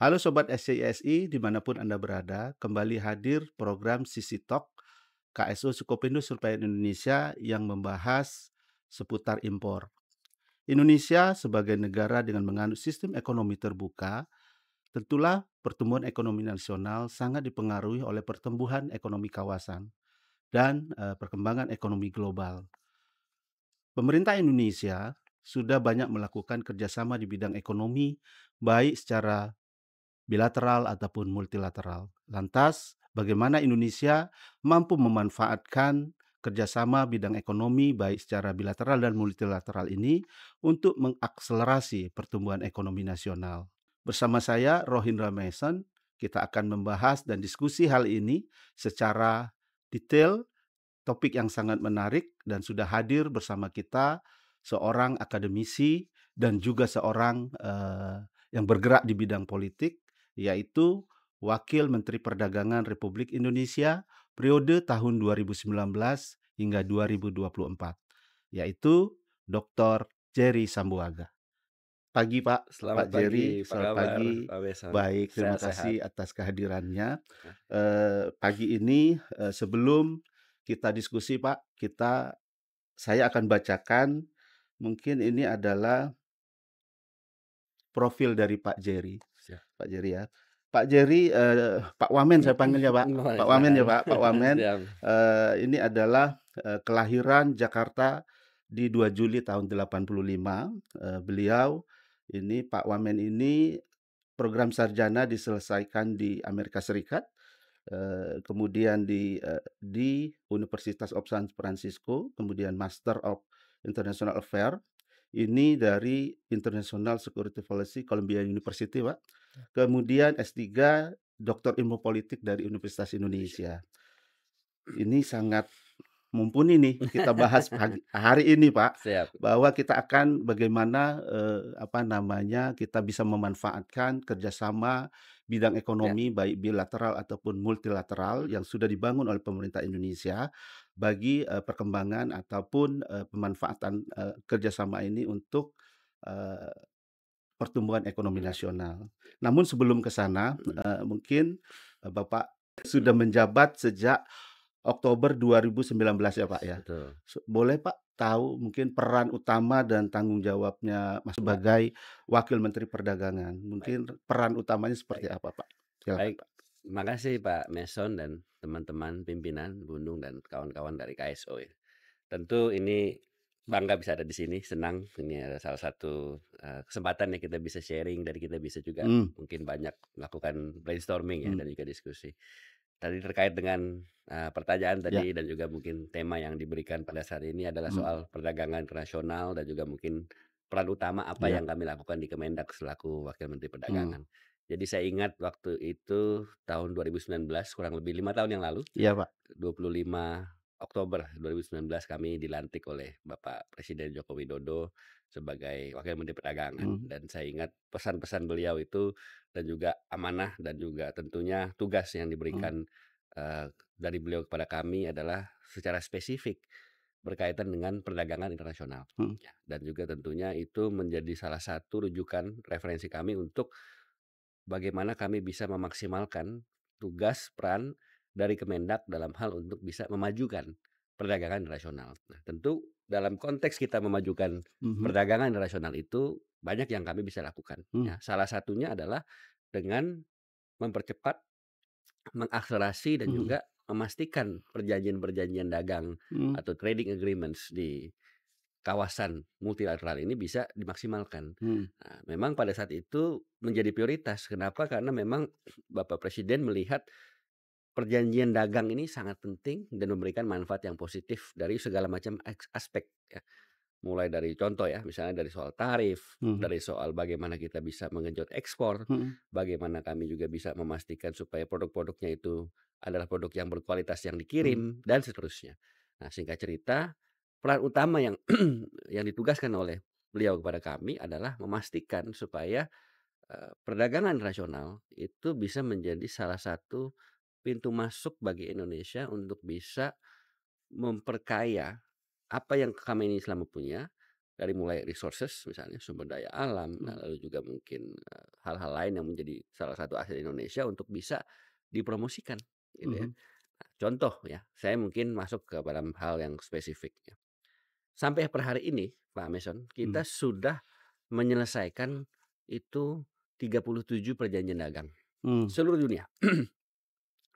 Halo Sobat SCISI dimanapun Anda berada, kembali hadir program Sisi Talk KSO Sukopindo Survei Indonesia yang membahas seputar impor. Indonesia sebagai negara dengan menganut sistem ekonomi terbuka, tentulah pertumbuhan ekonomi nasional sangat dipengaruhi oleh pertumbuhan ekonomi kawasan dan perkembangan ekonomi global. Pemerintah Indonesia sudah banyak melakukan kerjasama di bidang ekonomi, baik secara bilateral ataupun multilateral. Lantas, bagaimana Indonesia mampu memanfaatkan kerjasama bidang ekonomi baik secara bilateral dan multilateral ini untuk mengakselerasi pertumbuhan ekonomi nasional. Bersama saya, Rohindra Mason, kita akan membahas dan diskusi hal ini secara detail, topik yang sangat menarik dan sudah hadir bersama kita seorang akademisi dan juga seorang yang bergerak di bidang politik, yaitu Wakil Menteri Perdagangan Republik Indonesia periode tahun 2019 hingga 2024, yaitu Dr. Jerry Sambuaga. Pagi Pak, Selamat Pak Jerry, pagi, apa selamat kabar pagi. Pak Beson? Baik, terima Sehat-sehat. kasih atas kehadirannya. Nah, Pagi ini, sebelum kita diskusi Pak, saya akan bacakan, mungkin ini adalah profil dari Pak Jerry. siap. Pak Jerry ya. Pak Jerry, Pak Wamen saya panggilnya Pak. Boleh Pak Wamen ya silakan. Pak, Pak Wamen. Siap. Ini adalah, kelahiran Jakarta di 2 Juli tahun 85. Beliau ini Pak Wamen ini program sarjana diselesaikan di Amerika Serikat, kemudian di Universitas of San Francisco, kemudian Master of International Affairs, ini dari International Security Policy Columbia University, Pak. Kemudian S3 Doktor Ilmu Politik dari Universitas Indonesia. Ini sangat mumpuni nih kita bahas hari ini, Pak, Siap. bahwa kita akan bagaimana, kita bisa memanfaatkan kerjasama bidang Ya, ekonomi baik bilateral ataupun multilateral yang sudah dibangun oleh pemerintah Indonesia bagi, perkembangan ataupun, pemanfaatan, kerjasama ini untuk, eee, pertumbuhan ekonomi benar. nasional. Namun sebelum ke sana, Mhm. mungkin, Bapak sudah menjabat sejak Oktober 2019 ya, Pak, ya. Betul. Boleh, Pak, tahu mungkin peran utama dan tanggung jawabnya Mas Ya, sebagai Wakil Menteri Perdagangan. baik, Mungkin peran utamanya baik, seperti apa, Pak? Silakan, baik. Pak. Terima kasih Pak Meson dan teman-teman pimpinan Bundung dan kawan-kawan dari KSO ya. Tentu ini bangga bisa ada di sini, senang ini ada salah satu kesempatan yang kita bisa sharing dan kita bisa juga Mmm, mungkin banyak melakukan brainstorming ya mmm, dan juga diskusi. Tadi terkait dengan pertanyaan ya, tadi dan juga mungkin tema yang diberikan pada saat ini adalah mmm, soal perdagangan internasional dan juga mungkin peran utama apa iya, yang kami lakukan di Kemendak selaku Wakil Menteri mmm, Perdagangan. Jadi saya ingat waktu itu tahun 2019 kurang lebih 5 tahun yang lalu, iya, Pak. 25 Oktober 2019 kami dilantik oleh Bapak Presiden Joko Widodo sebagai Wakil Menteri Perdagangan Mmm, dan saya ingat pesan-pesan beliau itu dan juga amanah dan juga tentunya tugas yang mmm, diberikan dari beliau kepada kami adalah secara spesifik berkaitan dengan perdagangan internasional. mhm, Ya, dan juga tentunya itu menjadi salah satu rujukan referensi kami untuk bagaimana kami bisa memaksimalkan tugas peran dari Kemendak dalam hal untuk bisa memajukan perdagangan internasional. Nah, tentu dalam konteks kita memajukan mhm, perdagangan internasional itu banyak yang kami bisa lakukan mmm, ya. Salah satunya adalah dengan mempercepat, mengakselerasi dan mhm, juga memastikan perjanjian-perjanjian dagang mmm, atau trading agreements di kawasan multilateral ini bisa dimaksimalkan. mmm, Nah, memang pada saat itu menjadi prioritas. Kenapa? Karena memang Bapak Presiden melihat perjanjian dagang ini sangat penting dan memberikan manfaat yang positif dari segala macam aspek ya. Mulai dari contoh ya, misalnya dari soal tarif, mhm, dari soal bagaimana kita bisa mengenjot ekspor, mhm, bagaimana kami juga bisa memastikan supaya produk-produknya itu adalah produk yang berkualitas yang mhm, dikirim dan seterusnya. Nah, singkat cerita, peran utama yang yang ditugaskan oleh beliau kepada kami adalah memastikan supaya perdagangan internasional itu bisa menjadi salah satu pintu masuk bagi Indonesia untuk bisa memperkaya apa yang kami ini selama punya dari mulai resources misalnya sumber daya alam, nah mhm, lalu juga mungkin, hal-hal lain yang menjadi salah satu aset Indonesia untuk bisa dipromosikan gitu ya. mhm, Nah, contoh ya, saya mungkin masuk ke dalam hal yang spesifik ya. Sampai per hari ini Pak Mason, kita mhm, sudah menyelesaikan itu 37 perjanjian dagang mmm, seluruh dunia.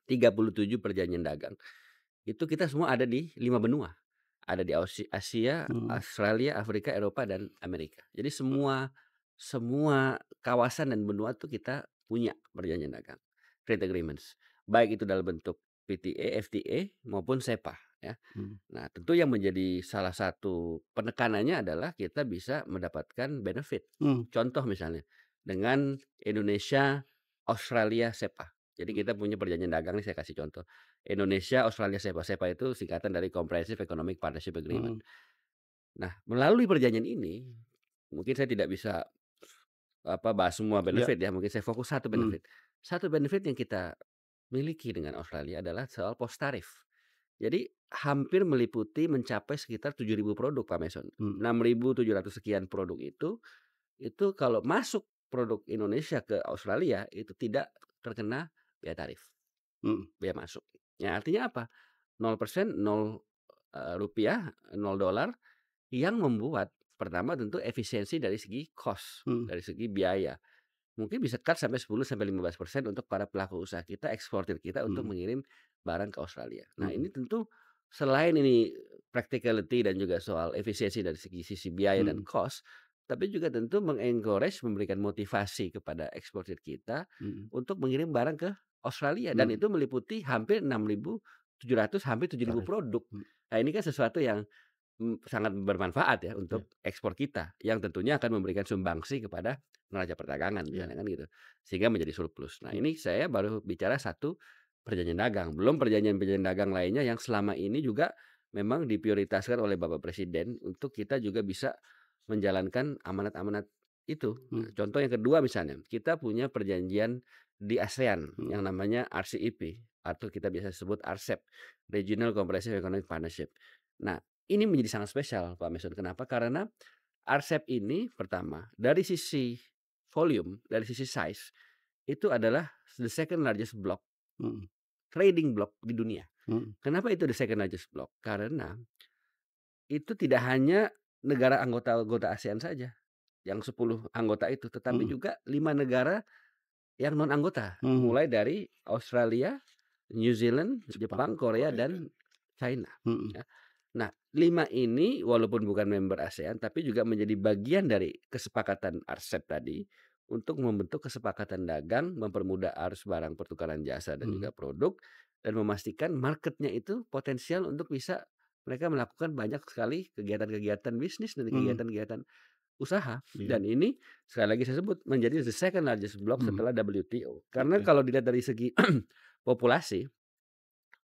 37 perjanjian dagang. Itu kita semua ada di 5 benua. Ada di Asia, mhm, Australia, Afrika, Eropa, dan Amerika. Jadi semua semua kawasan dan benua tuh kita punya perjanjian dagang, trade agreements. Baik itu dalam bentuk PTA, FTA maupun SEPA ya. mhm, Nah, tentu yang menjadi salah satu penekanannya adalah kita bisa mendapatkan benefit. mmm, Contoh misalnya, dengan Indonesia, Australia, SEPA. Jadi mhm, kita punya perjanjian dagang nih saya kasih contoh. Indonesia, Australia, SEPA. SEPA itu singkatan dari Comprehensive Economic Partnership Agreement. mhm, Nah, melalui perjanjian ini, mungkin saya tidak bisa bahas semua iya, benefit ya, mungkin saya fokus satu mhm, benefit. Satu benefit yang kita miliki dengan Australia adalah soal post tarif. Jadi hampir meliputi mencapai sekitar 7.000 produk Pak Mason. mhm, 6.700 sekian produk itu kalau masuk produk Indonesia ke Australia itu tidak terkena biaya tarif, mhm, biaya masuk. Ya artinya apa? 0%, 0 rupiah, $0 yang membuat pertama tentu efisiensi dari segi cost, mhm, dari segi biaya. Mungkin bisa cut sampai 10 sampai 15% untuk para pelaku usaha kita, eksportir kita untuk mhm, mengirim barang ke Australia. Nah, mhm, ini tentu selain ini practicality dan juga soal efisiensi dari sisi biaya dan mhm, cost, tapi juga tentu meng-encourage, memberikan motivasi kepada eksportir kita mhm, untuk mengirim barang ke Australia dan mhm, itu meliputi hampir 6.700 hampir 7.000 tarif, produk. mhm, Nah, ini kan sesuatu yang sangat bermanfaat ya iya, untuk ekspor kita, yang tentunya akan memberikan sumbangsi kepada neraca perdagangan iya, misalnya kan gitu, sehingga menjadi surplus. Nah mhm, ini saya baru bicara satu perjanjian dagang, belum perjanjian-perjanjian dagang lainnya yang selama ini juga memang diprioritaskan oleh Bapak Presiden untuk kita juga bisa menjalankan amanat-amanat itu. Nah, mhm, contoh yang kedua misalnya, kita punya perjanjian di ASEAN mhm, yang namanya RCEP atau kita biasa sebut RCEP, Regional Comprehensive Economic Partnership. Nah ini menjadi sangat spesial Pak Mason, kenapa? Karena RCEP ini pertama, dari sisi volume, dari sisi size, itu adalah the second largest block, mhm, trading block di dunia. mhm, Kenapa itu the second largest block? Karena itu tidak hanya negara anggota-anggota ASEAN saja, yang 10 anggota itu, tetapi mhm, juga 5 negara yang non anggota, mhm, mulai dari Australia, New Zealand, Jepang, Jepang, Korea, Korea, dan China, mhm, ya. Nah, 5 ini walaupun bukan member ASEAN, tapi juga menjadi bagian dari kesepakatan RCEP tadi, untuk membentuk kesepakatan dagang, mempermudah arus barang, pertukaran jasa, dan mhm, juga produk, dan memastikan marketnya itu potensial untuk bisa mereka melakukan banyak sekali kegiatan-kegiatan bisnis dan mhm, kegiatan-kegiatan usaha. iya, Dan ini sekali lagi saya sebut menjadi the second largest block mhm, setelah WTO. Karena oke, kalau dilihat dari segi populasi,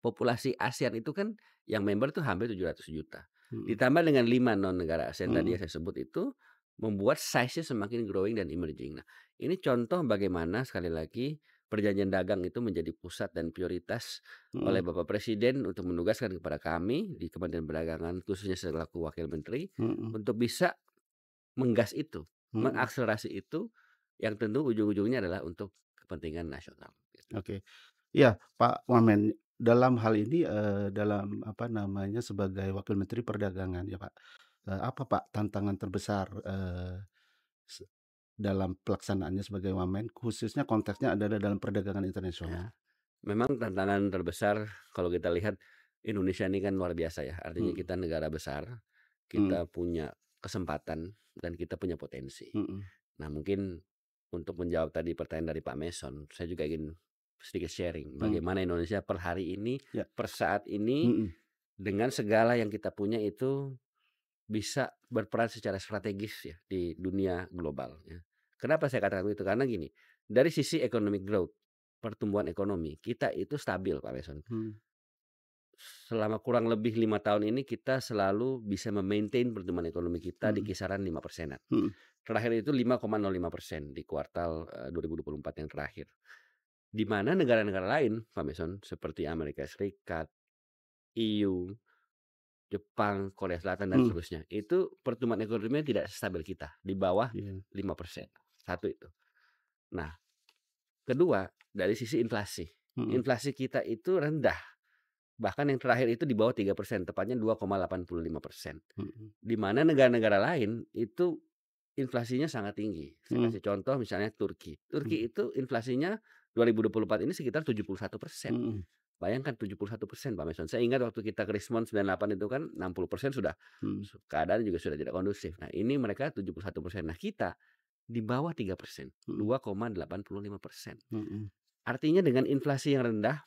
populasi ASEAN itu kan yang member tuh hampir 700 juta. mhm, Ditambah dengan 5 non negara ASEAN tadi yang mhm, saya sebut itu, membuat size-nya semakin growing dan emerging. Nah, ini contoh bagaimana sekali lagi perjanjian dagang itu menjadi pusat dan prioritas oleh mhm, Bapak Presiden untuk menugaskan kepada kami di Kementerian Perdagangan, khususnya selaku Wakil Menteri, mhm, untuk bisa menggas itu, mhm, mengakselerasi itu, yang tentu ujung-ujungnya adalah untuk kepentingan nasional, gitu. oke. Iya, Pak Wamen, dalam hal ini, dalam apa namanya, sebagai Wakil Menteri Perdagangan ya, Pak, apa, Pak, tantangan terbesar, se dalam pelaksanaannya sebagai Wamen, khususnya konteksnya adalah dalam perdagangan Ya, internasional? memang tantangan terbesar kalau kita lihat Indonesia ini kan luar biasa ya, artinya Mhm, kita negara besar, mhm, kita punya kesempatan dan kita punya potensi. mhm, Nah mungkin untuk menjawab tadi pertanyaan dari Pak Mason, saya juga ingin sedikit sharing mmm, bagaimana Indonesia per hari ini, ya, per saat ini mhm, dengan segala yang kita punya itu bisa berperan secara strategis ya di dunia global ya. Kenapa saya katakan begitu? Karena gini, dari sisi economic growth, pertumbuhan ekonomi, kita itu stabil Pak Mason. mhm, Selama kurang lebih 5 tahun ini kita selalu bisa memaintain pertumbuhan ekonomi kita di mhm, kisaran 5%-an. mhm, Terakhir itu 5,05% di kuartal, 2024 yang terakhir. Di mana negara-negara lain Pak Mason, seperti Amerika Serikat, EU, Jepang, Korea Selatan, dan Mhm, seterusnya. Itu pertumbuhan ekonominya tidak stabil kita, di bawah iya, 5%. Satu itu. Nah, kedua, dari sisi inflasi. mhm, Inflasi kita itu rendah, bahkan yang terakhir itu di bawah 3%, tepatnya 2,85%. mhm, Di mana negara-negara lain itu inflasinya sangat tinggi. Saya mhm, kasih contoh misalnya Turki. Turki mhm, itu inflasinya 2024 ini sekitar 71%. mhm, Bayangkan 71% Pak Mason. Saya ingat waktu kita Krismon 98 itu kan 60% sudah mhm, keadaan juga sudah tidak kondusif. Nah, ini mereka 71%. Nah, kita di bawah 3%, mhm, 2,85%. mhm, Artinya dengan inflasi yang rendah,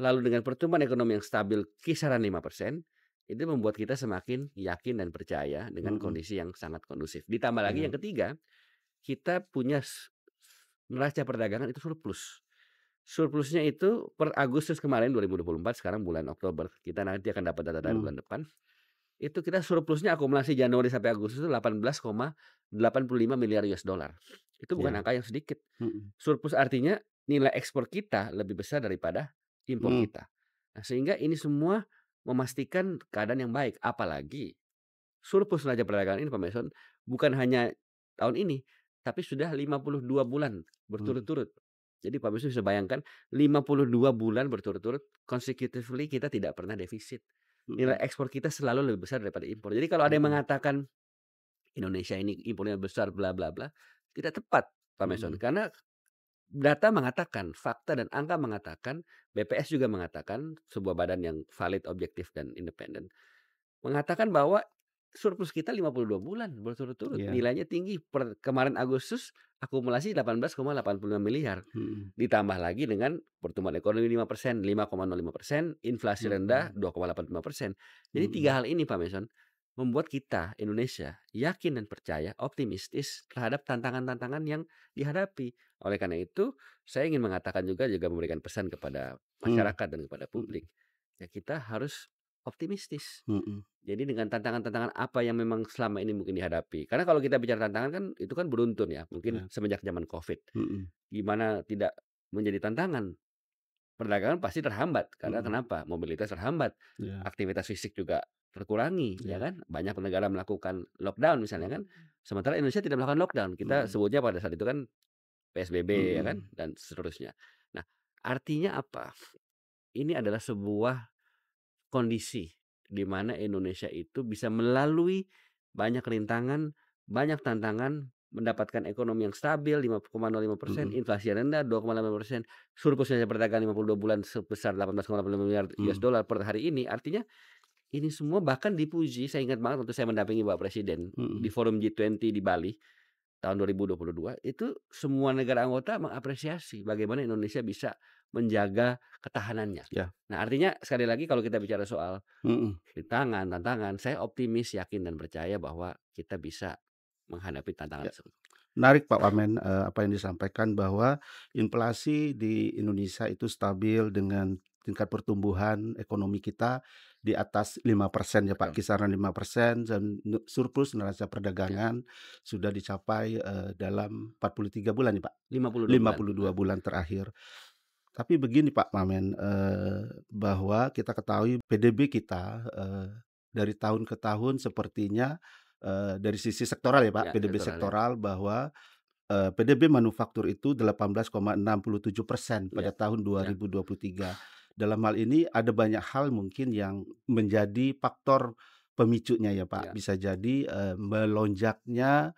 lalu dengan pertumbuhan ekonomi yang stabil kisaran 5%, itu membuat kita semakin yakin dan percaya dengan mhm, kondisi yang sangat kondusif. Ditambah lagi iya, yang ketiga, kita punya neraca perdagangan itu surplus. Surplusnya itu per Agustus kemarin 2024, sekarang bulan Oktober, kita nanti akan dapat data dari mhm, bulan depan, itu kita surplusnya akumulasi Januari sampai Agustus itu 18,85 miliar US dollar. Itu bukan iya, angka yang sedikit. mhm, Surplus artinya nilai ekspor kita lebih besar daripada impor mhm, kita. Nah, sehingga ini semua memastikan keadaan yang baik, apalagi surplus neraca perdagangan ini Pak Mason, bukan hanya tahun ini, tapi sudah 52 bulan mhm, berturut-turut. Jadi Pak Mason bisa bayangkan 52 bulan berturut-turut consecutively kita tidak pernah defisit. Nilai mhm, ekspor kita selalu lebih besar daripada impor. Jadi kalau ada yang mhm, mengatakan Indonesia ini impornya besar bla bla bla, tidak tepat Pak Mason. mhm, Karena data mengatakan, fakta dan angka mengatakan, BPS juga mengatakan, sebuah badan yang valid, objektif dan independen, mengatakan bahwa surplus kita 52 bulan berturut-turut, iya, nilainya tinggi. Per kemarin Agustus akumulasi 18,85 miliar. mhm, Ditambah lagi dengan pertumbuhan ekonomi 5%, 5,05%, inflasi rendah mhm, 2,85%. Jadi mhm, tiga hal ini Pak Mason membuat kita Indonesia yakin dan percaya, optimistis terhadap tantangan-tantangan yang dihadapi. Oleh karena itu, saya ingin mengatakan juga memberikan pesan kepada mhm, masyarakat dan kepada mhm, publik. Ya kita harus optimistis. mhm, Jadi dengan tantangan-tantangan apa yang memang selama ini mungkin dihadapi. Karena kalau kita bicara tantangan kan itu kan beruntun ya, mungkin iya, semenjak zaman Covid. mhm, Gimana tidak menjadi tantangan, perdagangan pasti terhambat. Karena mhm, kenapa? Mobilitas terhambat, iya, aktivitas fisik juga terkurangi, ya iya, kan? Banyak negara melakukan lockdown misalnya kan. mhm, Sementara Indonesia tidak melakukan lockdown. Kita mhm, sebutnya pada saat itu kan PSBB ya kan, mhm, dan seterusnya. Nah, artinya apa? Ini adalah sebuah kondisi di mana Indonesia itu bisa melalui banyak rintangan, banyak tantangan, mendapatkan ekonomi yang stabil 5,05%, mhm, inflasi yang rendah 2,5%, surplus neraca perdagangan 52 bulan sebesar 18,85 miliar US mhm, dollar per hari ini. Artinya ini semua bahkan dipuji, saya ingat banget waktu saya mendampingi Bapak Presiden di mhm, forum G20 di Bali tahun 2022, itu semua negara anggota mengapresiasi bagaimana Indonesia bisa menjaga ketahanannya. iya, Nah, artinya sekali lagi kalau kita bicara soal mhm, rintangan, tantangan, saya optimis, yakin, dan percaya bahwa kita bisa menghadapi tantangan iya. tersebut. Menarik Pak Wamen, apa yang disampaikan bahwa inflasi di Indonesia itu stabil dengan tingkat pertumbuhan ekonomi kita di atas 5% ya Pak, Betul, kisaran 5% dan surplus neraca ya, perdagangan sudah dicapai, dalam 43 bulan ya Pak, 52 lima bulan, puluh dua heeh, bulan terakhir. Tapi begini Pak Wamen, bahwa kita ketahui PDB kita, dari tahun ke tahun sepertinya, dari sisi sektoral ya Pak, ya PDB sektoral ya, sektoral bahwa PDB manufaktur itu 18,67% pada ya, tahun ya, 2023. Dalam hal ini ada banyak hal mungkin yang menjadi faktor pemicunya ya Pak. ya, Bisa jadi, melonjaknya,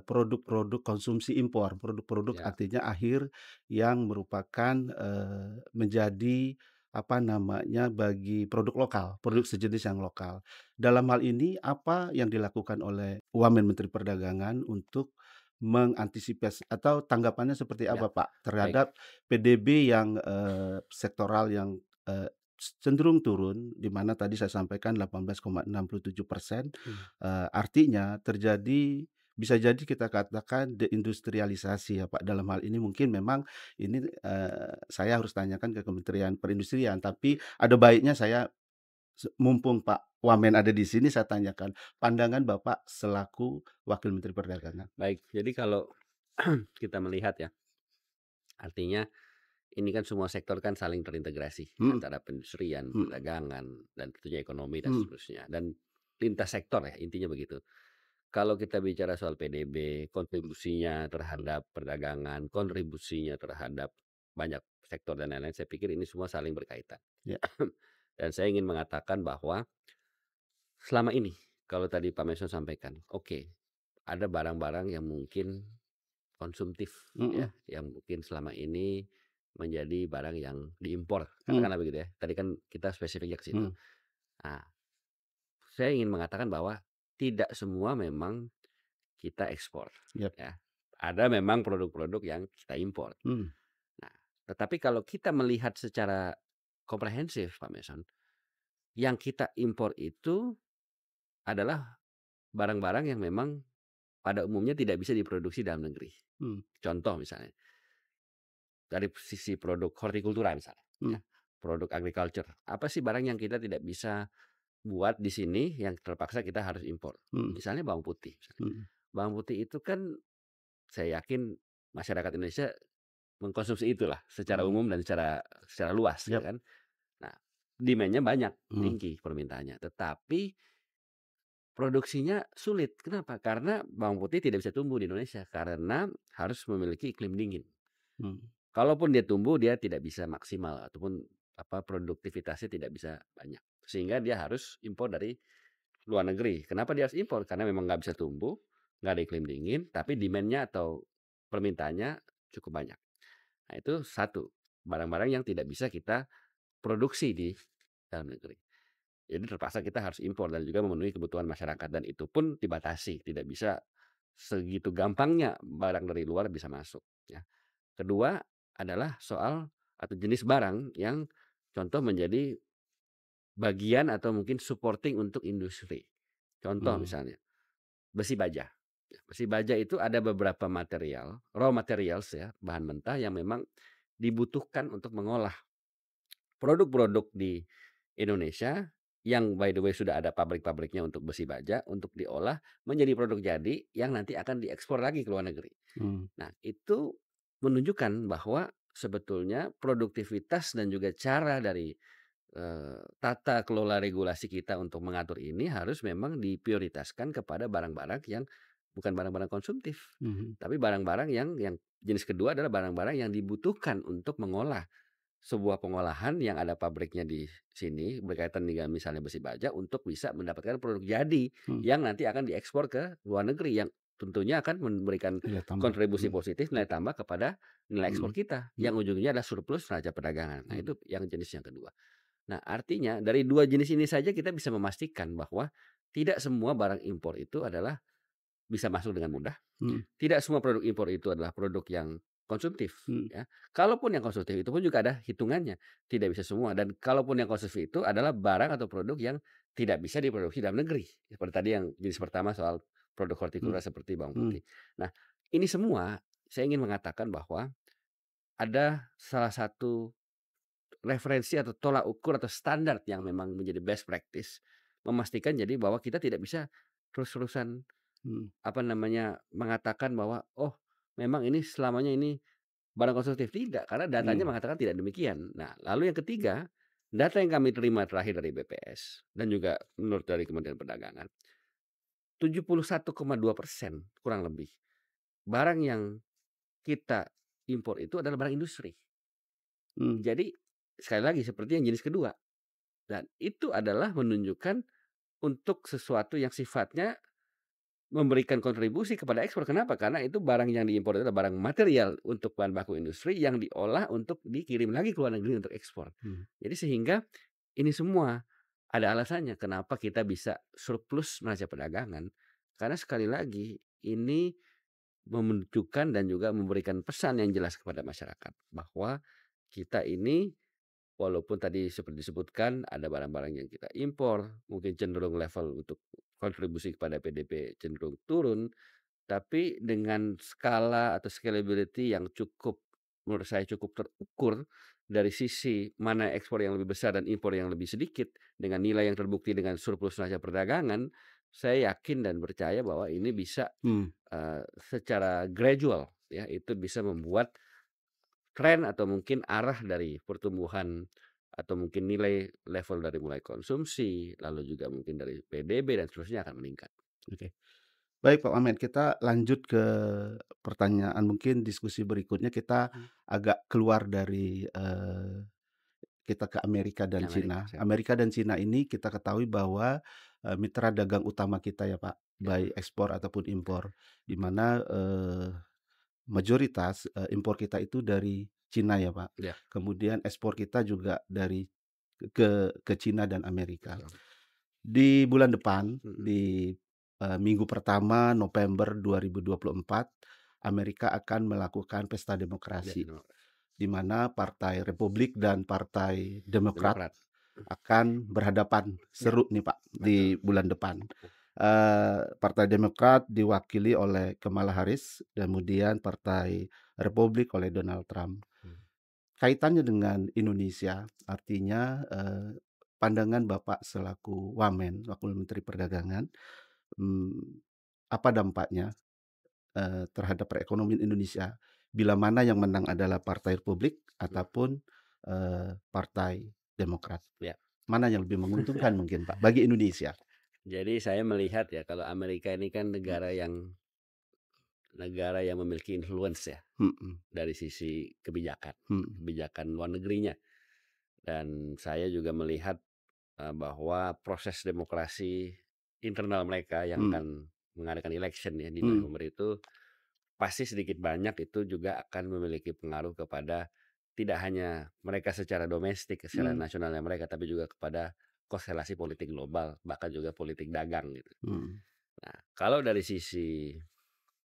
produk-produk konsumsi impor, produk-produk ya, artinya akhir yang merupakan, menjadi apa namanya, bagi produk lokal, mhm, produk sejenis yang lokal. Dalam hal ini apa yang dilakukan oleh Wamen Menteri Perdagangan untuk mengantisipasi atau tanggapannya seperti ya, apa, Pak, baik, terhadap PDB yang, sektoral yang, cenderung turun, di mana tadi saya sampaikan 18,67%, mhm, artinya bisa jadi kita katakan deindustrialisasi ya, Pak. Dalam hal ini mungkin memang ini, saya harus tanyakan ke Kementerian Perindustrian, tapi ada baiknya saya mumpung Pak Wamen ada di sini saya tanyakan pandangan Bapak selaku Wakil Menteri Perdagangan. baik. Jadi kalau kita melihat ya, artinya ini kan semua sektor kan saling terintegrasi Mhm, antara perindustrian, mhm, perdagangan, dan tentunya ekonomi dan mhm, seterusnya, dan lintas sektor ya, intinya begitu. Kalau kita bicara soal PDB, kontribusinya terhadap perdagangan, kontribusinya terhadap banyak sektor dan lain-lain, saya pikir ini semua saling berkaitan. ya, Dan saya ingin mengatakan bahwa selama ini, kalau tadi Pak Meson sampaikan, oke, ada barang-barang yang mungkin konsumtif ya, mhm, yang mungkin selama ini menjadi barang yang diimpor, mhm, katakanlah begitu ya. Tadi kan kita spesifiknya ke situ. mhm, Nah, saya ingin mengatakan bahwa tidak semua memang kita ekspor, yap, ya. Ada memang produk-produk yang kita impor. mhm, Nah, tetapi kalau kita melihat secara komprehensif, Pak Meson, yang kita impor itu adalah barang-barang yang memang pada umumnya tidak bisa diproduksi dalam negeri. mhm, Contoh misalnya, dari sisi produk hortikultura misalnya, ya, mhm, produk agriculture. Apa sih barang yang kita tidak bisa buat di sini yang terpaksa kita harus impor? mhm, Misalnya bawang putih. mhm, Bawang putih itu kan saya yakin masyarakat Indonesia mengkonsumsi itulah secara mhm, umum dan secara luas gitu yap, kan. Nah, demand-nya banyak, mhm, tinggi permintaannya, tetapi produksinya sulit. Kenapa? Karena bawang putih tidak bisa tumbuh di Indonesia karena harus memiliki iklim dingin. mhm, Kalaupun dia tumbuh, dia tidak bisa maksimal ataupun produktivitasnya tidak bisa banyak. Sehingga dia harus impor dari luar negeri. Kenapa dia harus impor? Karena memang nggak bisa tumbuh, nggak ada iklim dingin, tapi demand-nya atau permintaannya cukup banyak. Nah, itu satu, barang-barang yang tidak bisa kita produksi di dalam negeri. Jadi terpaksa kita harus impor dan juga memenuhi kebutuhan masyarakat dan itu pun dibatasi, tidak bisa segitu gampangnya barang dari luar bisa masuk, ya. Kedua adalah soal atau jenis barang yang contoh menjadi bagian atau mungkin supporting untuk industri. Contoh mhm, misalnya, besi baja. Ya, besi baja itu ada beberapa material, raw materials ya, bahan mentah yang memang dibutuhkan untuk mengolah produk-produk di Indonesia yang by the way sudah ada pabrik-pabriknya untuk besi baja, untuk diolah menjadi produk jadi yang nanti akan diekspor lagi ke luar negeri. mhm, Nah, itu menunjukkan bahwa sebetulnya produktivitas dan juga cara dari, tata kelola regulasi kita untuk mengatur ini harus memang diprioritaskan kepada barang-barang yang bukan barang-barang konsumtif, mhm, tapi barang-barang yang jenis kedua adalah barang-barang yang dibutuhkan untuk mengolah sebuah pengolahan yang ada pabriknya di sini berkaitan dengan misalnya besi baja untuk bisa mendapatkan produk jadi mhm, yang nanti akan diekspor ke luar negeri yang tentunya akan memberikan nilai tambah, kontribusi mhm, positif nilai tambah kepada nilai ekspor mhm, kita mhm, yang ujungnya adalah surplus neraca perdagangan. Nah, mhm, itu yang jenis yang kedua. Nah, artinya dari 2 jenis ini saja kita bisa memastikan bahwa tidak semua barang impor itu adalah bisa masuk dengan mudah. mhm, Tidak semua produk impor itu adalah produk yang konsumtif, mhm, ya. Kalaupun yang konsumtif itu pun juga ada hitungannya, tidak bisa semua dan kalaupun yang konsumtif itu adalah barang atau produk yang tidak bisa diproduksi dalam negeri. Seperti tadi yang jenis pertama soal produk hortikultura mhm, seperti bawang mhm, putih. Nah, ini semua saya ingin mengatakan bahwa ada salah satu referensi atau tolak ukur atau standar yang memang menjadi best practice, memastikan jadi bahwa kita tidak bisa terus-terusan mhm, mengatakan bahwa, "Oh, memang ini selamanya ini barang konsumtif." Tidak, karena datanya mhm, mengatakan tidak demikian. Nah, lalu yang ketiga, data yang kami terima terakhir dari BPS dan juga menurut dari Kementerian Perdagangan, 71,2% kurang lebih, barang yang kita impor itu adalah barang industri. mhm, Jadi, sekali lagi seperti yang jenis kedua, dan itu adalah menunjukkan untuk sesuatu yang sifatnya memberikan kontribusi kepada ekspor, kenapa? Karena itu barang yang diimpor itu adalah barang material untuk bahan baku industri yang diolah untuk dikirim lagi ke luar negeri untuk ekspor. mhm, Jadi sehingga ini semua ada alasannya kenapa kita bisa surplus neraca perdagangan, karena sekali lagi ini menunjukkan dan juga memberikan pesan yang jelas kepada masyarakat bahwa kita ini walaupun tadi seperti disebutkan ada barang-barang yang kita impor, mungkin cenderung level untuk kontribusi kepada PDB cenderung turun, tapi dengan skala atau scalability yang cukup, menurut saya cukup terukur, dari sisi mana ekspor yang lebih besar dan impor yang lebih sedikit, dengan nilai yang terbukti dengan surplus neraca perdagangan, saya yakin dan percaya bahwa ini bisa, mhm, secara gradual ya, itu bisa membuat tren atau mungkin arah dari pertumbuhan atau mungkin nilai level dari mulai konsumsi, lalu juga mungkin dari PDB dan seterusnya akan meningkat. Oke. Baik Pak Mamet, kita lanjut ke pertanyaan mungkin diskusi berikutnya kita Mhm. agak keluar dari, kita ke Amerika dan Amerika, Cina. siap. Amerika dan Cina ini kita ketahui bahwa, mitra dagang utama kita ya Pak, Ya, baik ekspor ataupun impor, di mana, mayoritas, impor kita itu dari Cina ya Pak. ya, Kemudian ekspor kita juga dari ke Cina dan Amerika. betul. Di bulan depan, Mhm. di, minggu pertama November 2024, Amerika akan melakukan pesta Ya, demokrasi, Demo di mana Partai Republik dan Partai Demokrat Demokrat. akan berhadapan Ya, seru nih Pak, di betul. bulan depan. Partai Demokrat diwakili oleh Kamala Harris, kemudian Partai Republik oleh Donald Trump. Mhm. Kaitannya dengan Indonesia, artinya, pandangan Bapak selaku Wamen, Wakil Menteri Perdagangan, mmm, apa dampaknya, terhadap perekonomian Indonesia bila mana yang menang adalah Partai Republik Mhm. ataupun, Partai Demokrat? Ya. Mana yang lebih menguntungkan mungkin Pak, bagi Indonesia? Jadi saya melihat ya kalau Amerika ini kan negara yang memiliki influence ya Mhm, dari sisi kebijakan, mhm, kebijakan luar negerinya. Dan saya juga melihat, bahwa proses demokrasi internal mereka yang mhm, akan mengadakan election ya di mhm, November itu, pasti sedikit banyak itu juga akan memiliki pengaruh kepada tidak hanya mereka secara domestik, secara mhm, nasionalnya mereka, tapi juga kepada konstelasi politik global, bahkan juga politik dagang gitu. mhm, Nah, kalau dari sisi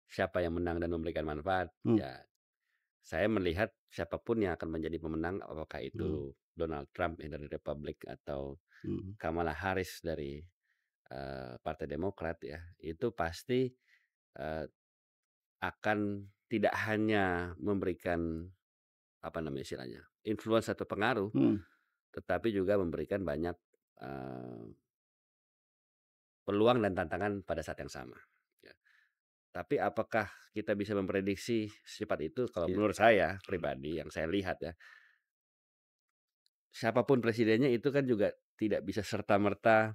siapa yang menang dan memberikan manfaat, mhm, ya saya melihat siapapun yang akan menjadi pemenang, apakah mhm, itu Donald Trump yang dari Republik atau mhm, Kamala Harris dari, Partai Demokrat ya, itu pasti, eee, akan tidak hanya memberikan, apa namanya istilahnya, influence atau pengaruh, mhm, tetapi juga memberikan banyak, eee, peluang dan tantangan pada saat yang sama, ya. Tapi apakah kita bisa memprediksi secepat itu? Kalau iya, menurut saya pribadi yang saya lihat ya, siapapun presidennya itu kan juga tidak bisa serta-merta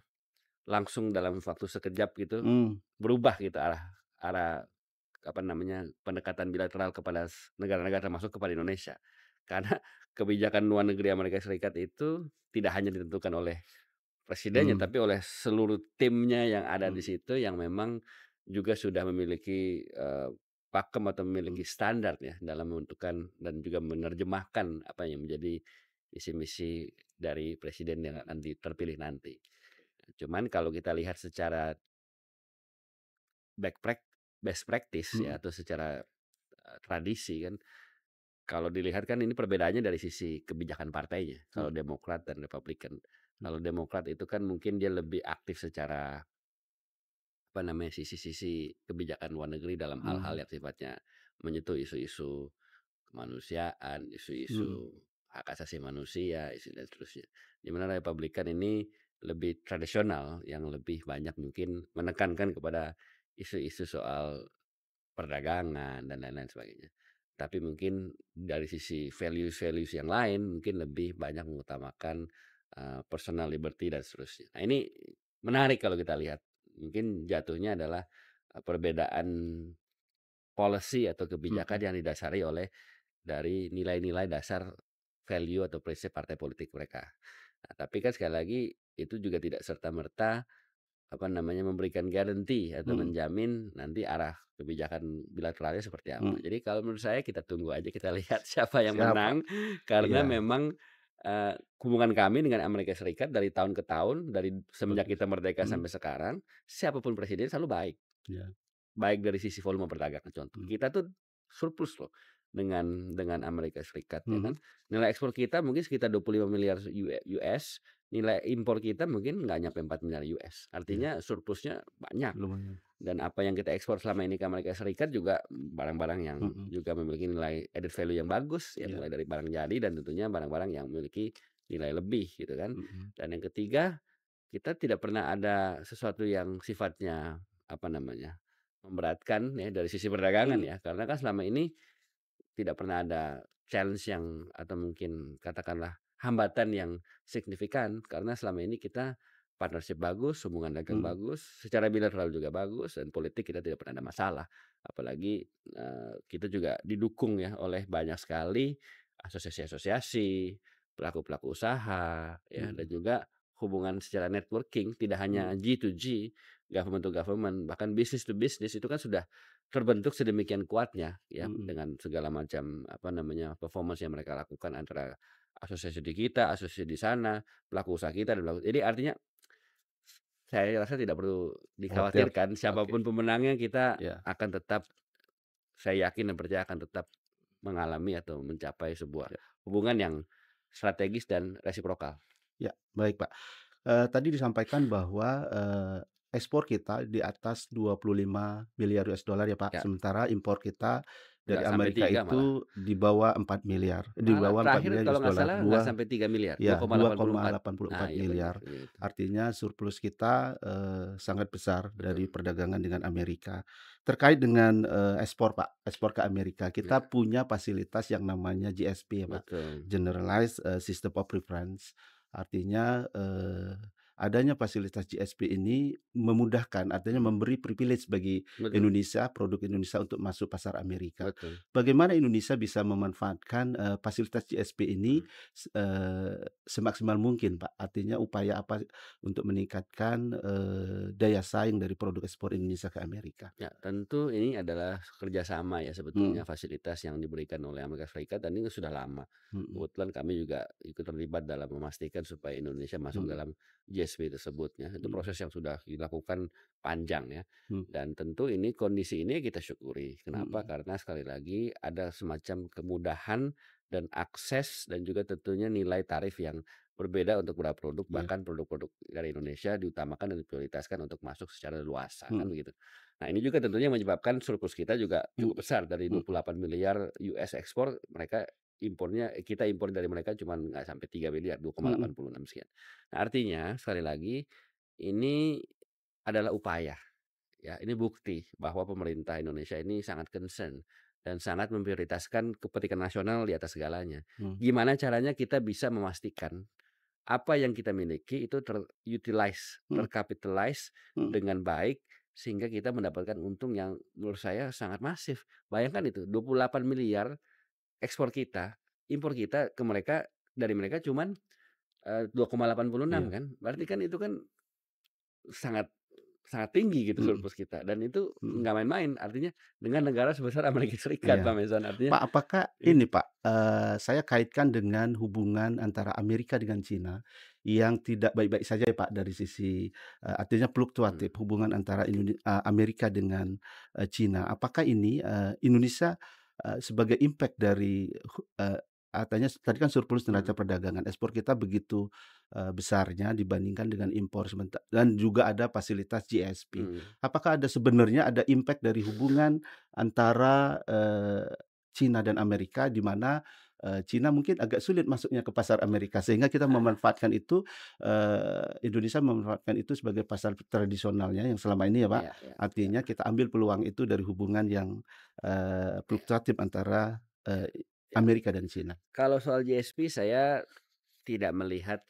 langsung dalam waktu sekejap gitu mhm, berubah gitu arah arah apa namanya, pendekatan bilateral kepada negara-negara termasuk kepada Indonesia. Karena kebijakan luar negeri Amerika Serikat itu tidak hanya ditentukan oleh presidennya, mhm, tapi oleh seluruh timnya yang ada di mhm, situ yang memang juga sudah memiliki, pakem atau mhm, memiliki standar ya dalam menentukan dan juga menerjemahkan apa yang menjadi visi misi dari presiden yang akan terpilih nanti. Cuman kalau kita lihat secara back prac best practice ya mhm, atau secara, tradisi kan, kalau dilihat kan ini perbedaannya dari sisi kebijakan partainya, kalau mhm, Demokrat dan Republikan. mhm, Kalau Demokrat itu kan mungkin dia lebih aktif secara, apa namanya, sisi-sisi kebijakan luar negeri dalam hal-hal mhm, yang sifatnya menyentuh isu-isu kemanusiaan, mhm, isu-isu hak asasi manusia, isu dan seterusnya. Di mana Republikan ini lebih tradisional, yang lebih banyak mungkin menekankan kepada isu-isu soal perdagangan dan lain-lain sebagainya. Tapi mungkin dari sisi values-values yang lain mungkin lebih banyak mengutamakan, personal liberty dan seterusnya. Nah ini menarik kalau kita lihat. Mungkin jatuhnya adalah, perbedaan policy atau kebijakan mhm, yang didasari oleh dari nilai-nilai dasar value atau prinsip partai politik mereka. Nah tapi kan sekali lagi itu juga tidak serta-merta apa namanya, memberikan garansi atau mhm, menjamin nanti arah kebijakan bilateralnya seperti apa. mhm. Jadi kalau menurut saya kita tunggu aja, kita lihat siapa yang Siap Pak, menang, karena iya, memang, hubungan kami dengan Amerika Serikat dari tahun ke tahun, dari semenjak bagus, kita merdeka mhm, sampai sekarang, siapapun presiden selalu baik. iya, Baik dari sisi volume perdagangan contoh, mhm, kita tuh surplus loh dengan Amerika Serikat ya kan. mhm, Nilai ekspor kita mungkin sekitar 25 miliar US, nilai impor kita mungkin nggak nyampe 4 miliar US. iya, Artinya surplusnya banyak lumayan, dan apa yang kita ekspor selama ini ke Amerika Serikat juga barang-barang yang mhm, juga memiliki nilai added value yang bagus ya, iya, mulai dari barang jadi dan tentunya barang-barang yang memiliki nilai lebih gitu kan. mhm, Dan yang ketiga, kita tidak pernah ada sesuatu yang sifatnya, apa namanya, memberatkan ya dari sisi perdagangan mhm, ya, karena kan selama ini tidak pernah ada challenge yang atau mungkin katakanlah hambatan yang signifikan karena selama ini kita partnership bagus, hubungan dagang mhm, bagus, secara bilateral juga bagus dan politik kita tidak pernah ada masalah. Apalagi, kita juga didukung ya oleh banyak sekali asosiasi-asosiasi, pelaku-pelaku usaha ya dan mhm, juga hubungan secara networking tidak hanya mhm, G to G, government to government, bahkan business to business itu kan sudah terbentuk sedemikian kuatnya ya mhm, dengan segala macam apa namanya, performance yang mereka lakukan antara asosiasi di kita, asosiasi di sana, pelaku usaha kita dan pelaku jadi artinya saya rasa tidak perlu khawatir, dikhawatirkan oke, siapapun pemenangnya kita ya, akan tetap saya yakin dan percaya akan tetap mengalami atau mencapai sebuah ya, hubungan yang strategis dan resiprokal. ya, baik, Pak. Tadi disampaikan bahwa, ekspor kita di atas $25 miliar ya, Pak, Ya, sementara impor kita dari nggak sampai Amerika 3 malah. itu di bawah 4 miliar, di Malah bawah empat terakhir miliar kalau US nggak dollar, salah nggak dua sampai 3 miliar, ya, dua koma 2,84. delapan puluh Nah, empat iya benar, miliar. gitu. Artinya surplus kita, sangat besar dari Betul, perdagangan dengan Amerika. Terkait dengan, ekspor, Pak, ekspor ke Amerika, kita ya, punya fasilitas yang namanya GSP ya, Pak, betul, Generalized, System of Preference. Artinya, adanya fasilitas GSP ini memudahkan, artinya mhm, memberi privilege bagi betul, Indonesia, produk Indonesia untuk masuk pasar Amerika. betul, Bagaimana Indonesia bisa memanfaatkan, fasilitas GSP ini mhm. semaksimal mungkin, Pak? Artinya upaya apa untuk meningkatkan, daya saing dari produk ekspor Indonesia ke Amerika? Ya, tentu ini adalah kerjasama ya sebetulnya Mhm, fasilitas yang diberikan oleh Amerika Serikat dan ini sudah lama. mhm, Kebetulan kami juga ikut terlibat dalam memastikan supaya Indonesia masuk mhm, dalam GSP tersebut ya. Itu mhm, proses yang sudah dilakukan panjang ya. mhm, Dan tentu ini kondisi ini kita syukuri. Kenapa? mhm, Karena sekali lagi ada semacam kemudahan dan akses dan juga tentunya nilai tarif yang berbeda untuk beberapa produk, iya, bahkan produk-produk dari Indonesia diutamakan dan diprioritaskan untuk masuk secara luasa kan mhm, begitu. Nah, ini juga tentunya menyebabkan surplus kita juga mhm, cukup besar dari mhm, 28 miliar US ekspor, mereka impornya kita impor dari mereka cuman nggak sampai 3 miliar, mhm, 2,86 sekian. Nah, artinya sekali lagi ini adalah upaya ya, ini bukti bahwa pemerintah Indonesia ini sangat concern dan sangat memprioritaskan kepentingan nasional di atas segalanya. mhm, Gimana caranya kita bisa memastikan apa yang kita miliki itu ter-utilize, mhm, ter-capitalize mhm, dengan baik, sehingga kita mendapatkan untung yang menurut saya sangat masif. Bayangkan itu 28 miliar ekspor kita, impor kita ke mereka dari mereka cuman, 2,86 iya, kan. Berarti mhm, kan itu kan sangat sangat tinggi gitu mhm, surplus kita dan itu mhm, nggak main-main. Artinya dengan negara sebesar Amerika Serikat, Pak iya. Mesan, artinya Pak, apakah iya, ini Pak, saya kaitkan dengan hubungan antara Amerika dengan Cina yang tidak baik-baik saja ya Pak dari sisi, artinya mmm, fluktuatif hubungan antara Amerika dengan, Cina. Apakah ini, Indonesia, sebagai impact dari artinya tadi kan surplus neraca mhm, perdagangan, ekspor kita begitu, besarnya dibandingkan dengan impor dan juga ada fasilitas GSP. mhm, Apakah ada sebenarnya ada impact dari hubungan antara, Cina dan Amerika di mana, Cina mungkin agak sulit masuknya ke pasar Amerika sehingga kita memanfaatkan itu, Indonesia memanfaatkan itu sebagai pasar tradisionalnya yang selama ini ya, Pak. iya, iya, iya, Artinya kita ambil peluang itu dari hubungan yang, iya, fluktuatif antara, iya, iya. Amerika dan Cina. Kalau soal GSP saya tidak melihat,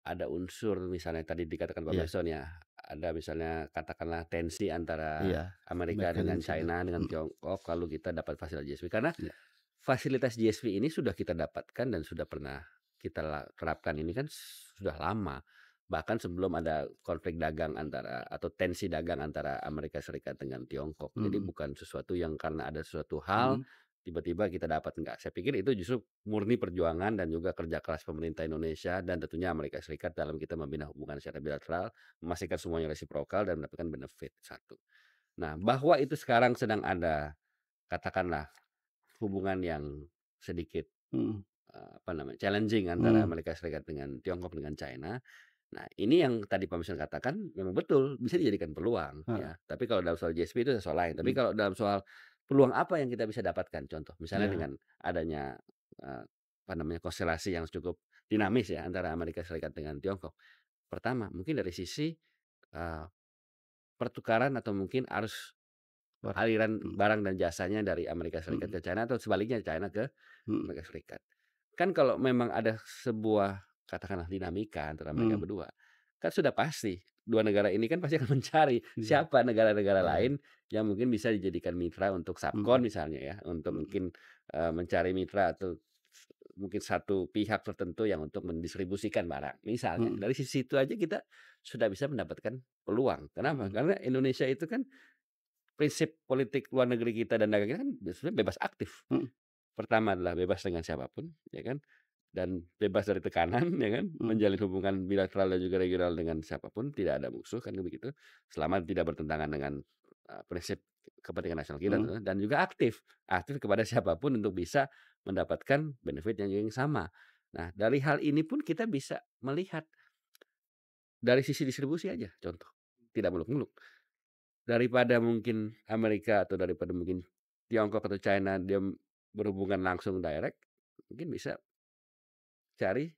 ada unsur misalnya tadi dikatakan Pak Iya, Mason ya, ada misalnya katakanlah tensi antara iya, Amerika Amerika dan dengan Cina. China, dengan Mhm, Tiongkok, lalu kita dapat fasilitas GSP. Karena iya, fasilitas GSP ini sudah kita dapatkan dan sudah pernah kita terapkan ini kan sudah lama. Bahkan sebelum ada konflik dagang antara atau tensi dagang antara Amerika Serikat dengan Tiongkok. Jadi mhm, bukan sesuatu yang karena ada suatu hal mhm, tiba-tiba kita dapat, enggak. Saya pikir itu justru murni perjuangan dan juga kerja keras pemerintah Indonesia dan tentunya Amerika Serikat dalam kita membina hubungan secara bilateral, memastikan semuanya resiprokal dan mendapatkan benefit, satu. Nah, bahwa itu sekarang sedang ada, katakanlah hubungan yang sedikit, mhm, apa namanya, challenging antara mhm, Amerika Serikat dengan Tiongkok, dengan China. Nah, ini yang tadi Pak Miswan katakan memang betul, bisa dijadikan peluang heeh, ya. Tapi kalau dalam soal GSP itu soal lain. Tapi mhm, kalau dalam soal peluang apa yang kita bisa dapatkan, contoh misalnya iya, dengan adanya, apa namanya, konstelasi yang cukup dinamis ya antara Amerika Serikat dengan Tiongkok. Pertama, mungkin dari sisi, eee, pertukaran atau mungkin arus Luar aliran mhm barang dan jasanya dari Amerika Serikat mhm ke China atau sebaliknya China ke mhm Amerika Serikat. Kan kalau memang ada sebuah katakanlah dinamika antara mereka mhm. berdua, kan sudah pasti 2 negara ini kan pasti akan mencari Iya siapa negara-negara iya iya. lain yang mungkin bisa dijadikan mitra untuk subkon Mhm misalnya ya, untuk mhm mungkin, mencari mitra atau mungkin satu pihak tertentu yang untuk mendistribusikan barang. Misalnya, mhm dari sisi itu aja kita sudah bisa mendapatkan peluang. Kenapa? mhm Karena Indonesia itu kan prinsip politik luar negeri kita dan dagang kita kan sebenarnya bebas aktif. mhm Pertama adalah bebas dengan siapapun, ya kan, dan bebas dari tekanan, ya kan, mhm menjalin hubungan bilateral dan juga regional dengan siapapun, tidak ada musuh, kan begitu. Selama tidak bertentangan dengan, prinsip kepentingan nasional kita mhm tentunya dan juga aktif, aktif kepada siapapun untuk bisa mendapatkan benefit yang sama. Nah, dari hal ini pun kita bisa melihat dari sisi distribusi aja contoh, tidak muluk-muluk. Daripada mungkin Amerika atau daripada mungkin Tiongkok atau China dia berhubungan langsung direct, mungkin bisa cari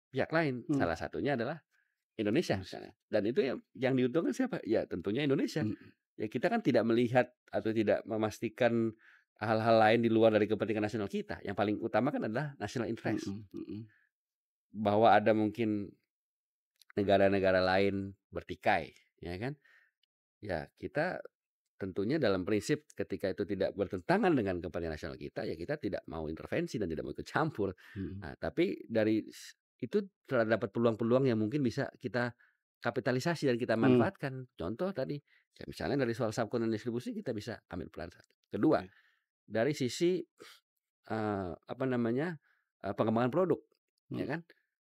pihak lain, mhm. salah satunya adalah Indonesia Indonesia. misalnya, dan itu yang diuntungkan siapa? Ya tentunya Indonesia. Mhm Ya kita kan tidak melihat atau tidak memastikan hal-hal lain di luar dari kepentingan nasional kita, yang paling utama kan adalah national interest. mhm mhm Bahwa ada mungkin negara-negara lain bertikai, ya kan? Ya kita tentunya dalam prinsip ketika itu tidak bertentangan dengan kepentingan nasional kita, ya kita tidak mau intervensi dan tidak mau ikut campur. mhm Nah, tapi dari itu terdapat peluang-peluang yang mungkin bisa kita kapitalisasi dan kita mhm. manfaatkan. Contoh tadi, ya misalnya dari soal subkon dan distribusi kita bisa ambil peran satu. Kedua, Oke. dari sisi, apa namanya, pengembangan produk, ya Mhm kan?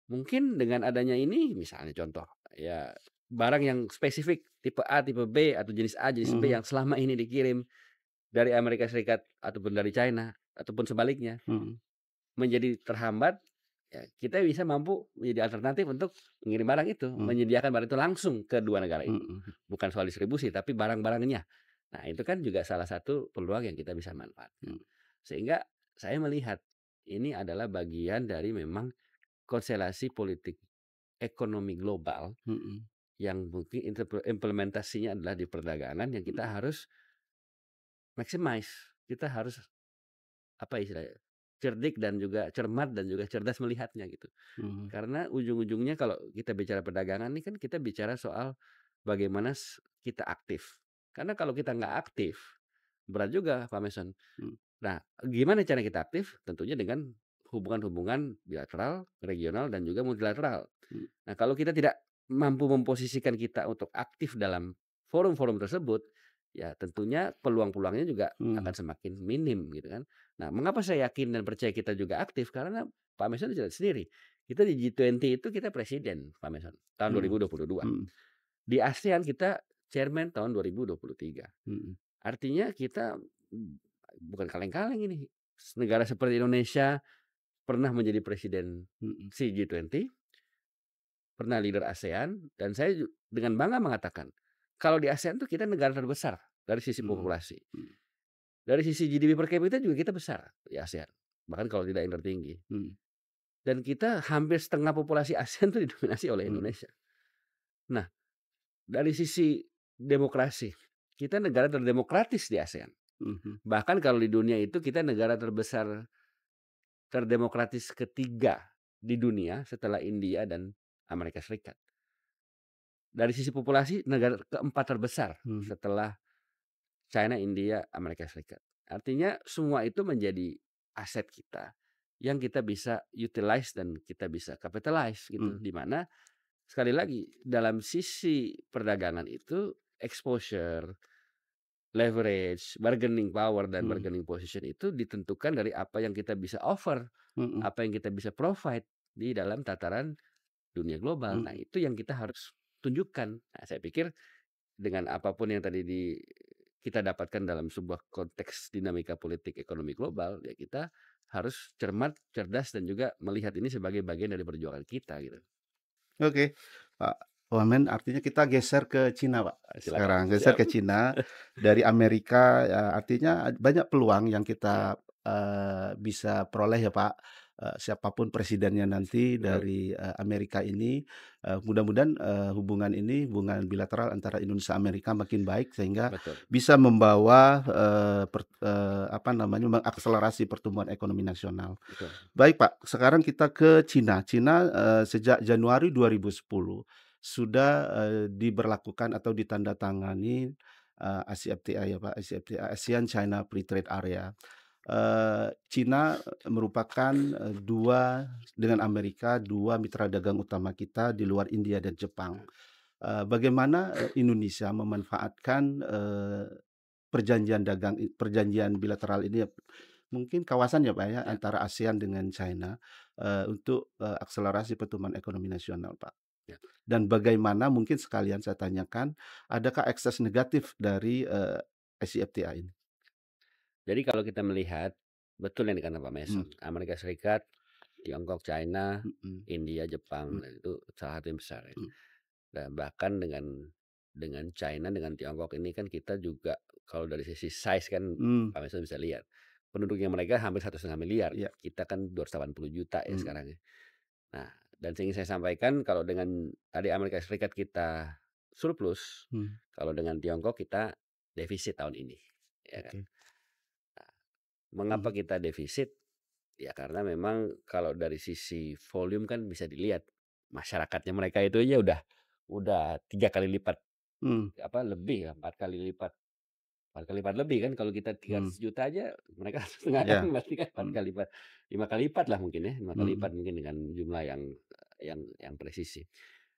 Mungkin dengan adanya ini misalnya contoh, ya barang yang spesifik tipe A, tipe B, atau jenis A, jenis B mhm yang selama ini dikirim dari Amerika Serikat ataupun dari China ataupun sebaliknya mhm menjadi terhambat, ya kita bisa mampu menjadi alternatif untuk mengirim barang itu, mhm menyediakan barang itu langsung ke 2 negara itu. mhm Bukan soal distribusi tapi barang-barangnya. Nah, itu kan juga salah satu peluang yang kita bisa manfaatkan. mhm Sehingga saya melihat ini adalah bagian dari memang konstelasi politik ekonomi global mhm yang mungkin implementasinya adalah di perdagangan yang kita mhm harus maximize, kita harus apa istilahnya, cerdik dan juga cermat dan juga cerdas melihatnya gitu. mhm Karena ujung-ujungnya kalau kita bicara perdagangan ini kan kita bicara soal bagaimana kita aktif. Karena kalau kita nggak aktif, berat juga Pak Mason. mhm Nah, gimana cara kita aktif? Tentunya dengan hubungan-hubungan bilateral, regional, dan juga multilateral. mhm Nah, kalau kita tidak mampu memposisikan kita untuk aktif dalam forum-forum tersebut, ya tentunya peluang-peluangnya juga mhm akan semakin minim gitu kan. Nah, mengapa saya yakin dan percaya kita juga aktif? Karena Pak Mason sudah sendiri, kita di G20 itu kita presiden Pak Mason, tahun mhm 2022. mhm Di ASEAN kita chairman tahun 2023. mhm Artinya kita, bukan kaleng-kaleng ini. Negara seperti Indonesia pernah menjadi presiden mhm si G20, pernah leader ASEAN, dan saya dengan bangga mengatakan, kalau di ASEAN tuh kita negara terbesar dari sisi mhm populasi. mhm Dari sisi GDP per kapita juga kita besar di ASEAN, bahkan kalau tidak yang tertinggi. mhm Dan kita hampir setengah populasi ASEAN itu didominasi oleh mhm Indonesia. Nah, dari sisi demokrasi, kita negara terdemokratis di ASEAN. mhm Bahkan kalau di dunia itu kita negara terbesar, terdemokratis ketiga di dunia setelah India dan Amerika Serikat. Dari sisi populasi negara keempat terbesar mhm setelah China, India, Amerika Serikat. Artinya semua itu menjadi aset kita yang kita bisa utilize dan kita bisa capitalize gitu. mhm Di mana sekali lagi dalam sisi perdagangan itu exposure, leverage, bargaining power dan mhm bargaining position itu ditentukan dari apa yang kita bisa offer, mhm apa yang kita bisa provide di dalam tataran dunia global. Nah, mhm itu yang kita harus tunjukkan. Nah, saya pikir dengan apapun yang tadi kita dapatkan dalam sebuah konteks dinamika politik ekonomi global, ya kita harus cermat, cerdas, dan juga melihat ini sebagai bagian dari perjuangan kita gitu. Oke, Pak Wamen, artinya kita geser ke Cina, Pak. Silakan. Sekarang geser Siap. ke Cina, dari Amerika, artinya banyak peluang yang Siap. kita, bisa peroleh ya, Pak, siapa presidennya nanti betul dari, Amerika ini, mudah-mudahan, hubungan bilateral antara Indonesia Amerika makin baik sehingga betul bisa membawa, apa namanya, mengakselerasi pertumbuhan ekonomi nasional. betul. Baik, Pak, sekarang kita ke Cina. Cina, sejak Januari 2010 sudah, diberlakukan atau ditandatangani, ACFTA ya, Pak, ACFTA, ASEAN China Free Trade Area. Cina merupakan, 2 dengan Amerika, 2 mitra dagang utama kita di luar India dan Jepang. Bagaimana, Indonesia memanfaatkan, perjanjian bilateral ini ya, mungkin kawasan ya, Pak, ya, Ya, antara ASEAN dengan China, untuk, akselerasi pertumbuhan ekonomi nasional, Pak. ya. Dan bagaimana mungkin sekalian saya tanyakan, adakah ekses negatif dari, ICFTA ini? Jadi kalau kita melihat, betul yang dikatakan Pak Mmm, Mason, Amerika Serikat, Tiongkok, China, mhm, India, Jepang, mmm, nah itu salah satu yang besar ya. mmm, Dan bahkan dengan China, dengan Tiongkok ini kan kita juga kalau dari sisi size kan mmm, Pak Mason bisa lihat, penduduknya mereka hampir 1,5 miliar, iya, kita kan 280 juta ya mmm, sekarang ya. Nah, dan yang ingin saya sampaikan kalau dengan tadi Amerika Serikat kita surplus, mmm, kalau dengan Tiongkok kita defisit tahun ini, ya kan. oke, Mengapa mhm, kita defisit? Ya karena memang kalau dari sisi volume kan bisa dilihat, masyarakatnya mereka itu aja udah 3 kali lipat, mmm, apa, lebih ya, 4 kali lipat 4 kali lipat lebih kan kalau kita tiga mmm, ratus juta aja mereka 1,5 kan iya, berarti kan 4 mmm, kali lipat, 5 kali lipat lah mungkin ya, 5 kali mhm, lipat mungkin dengan jumlah yang presisi.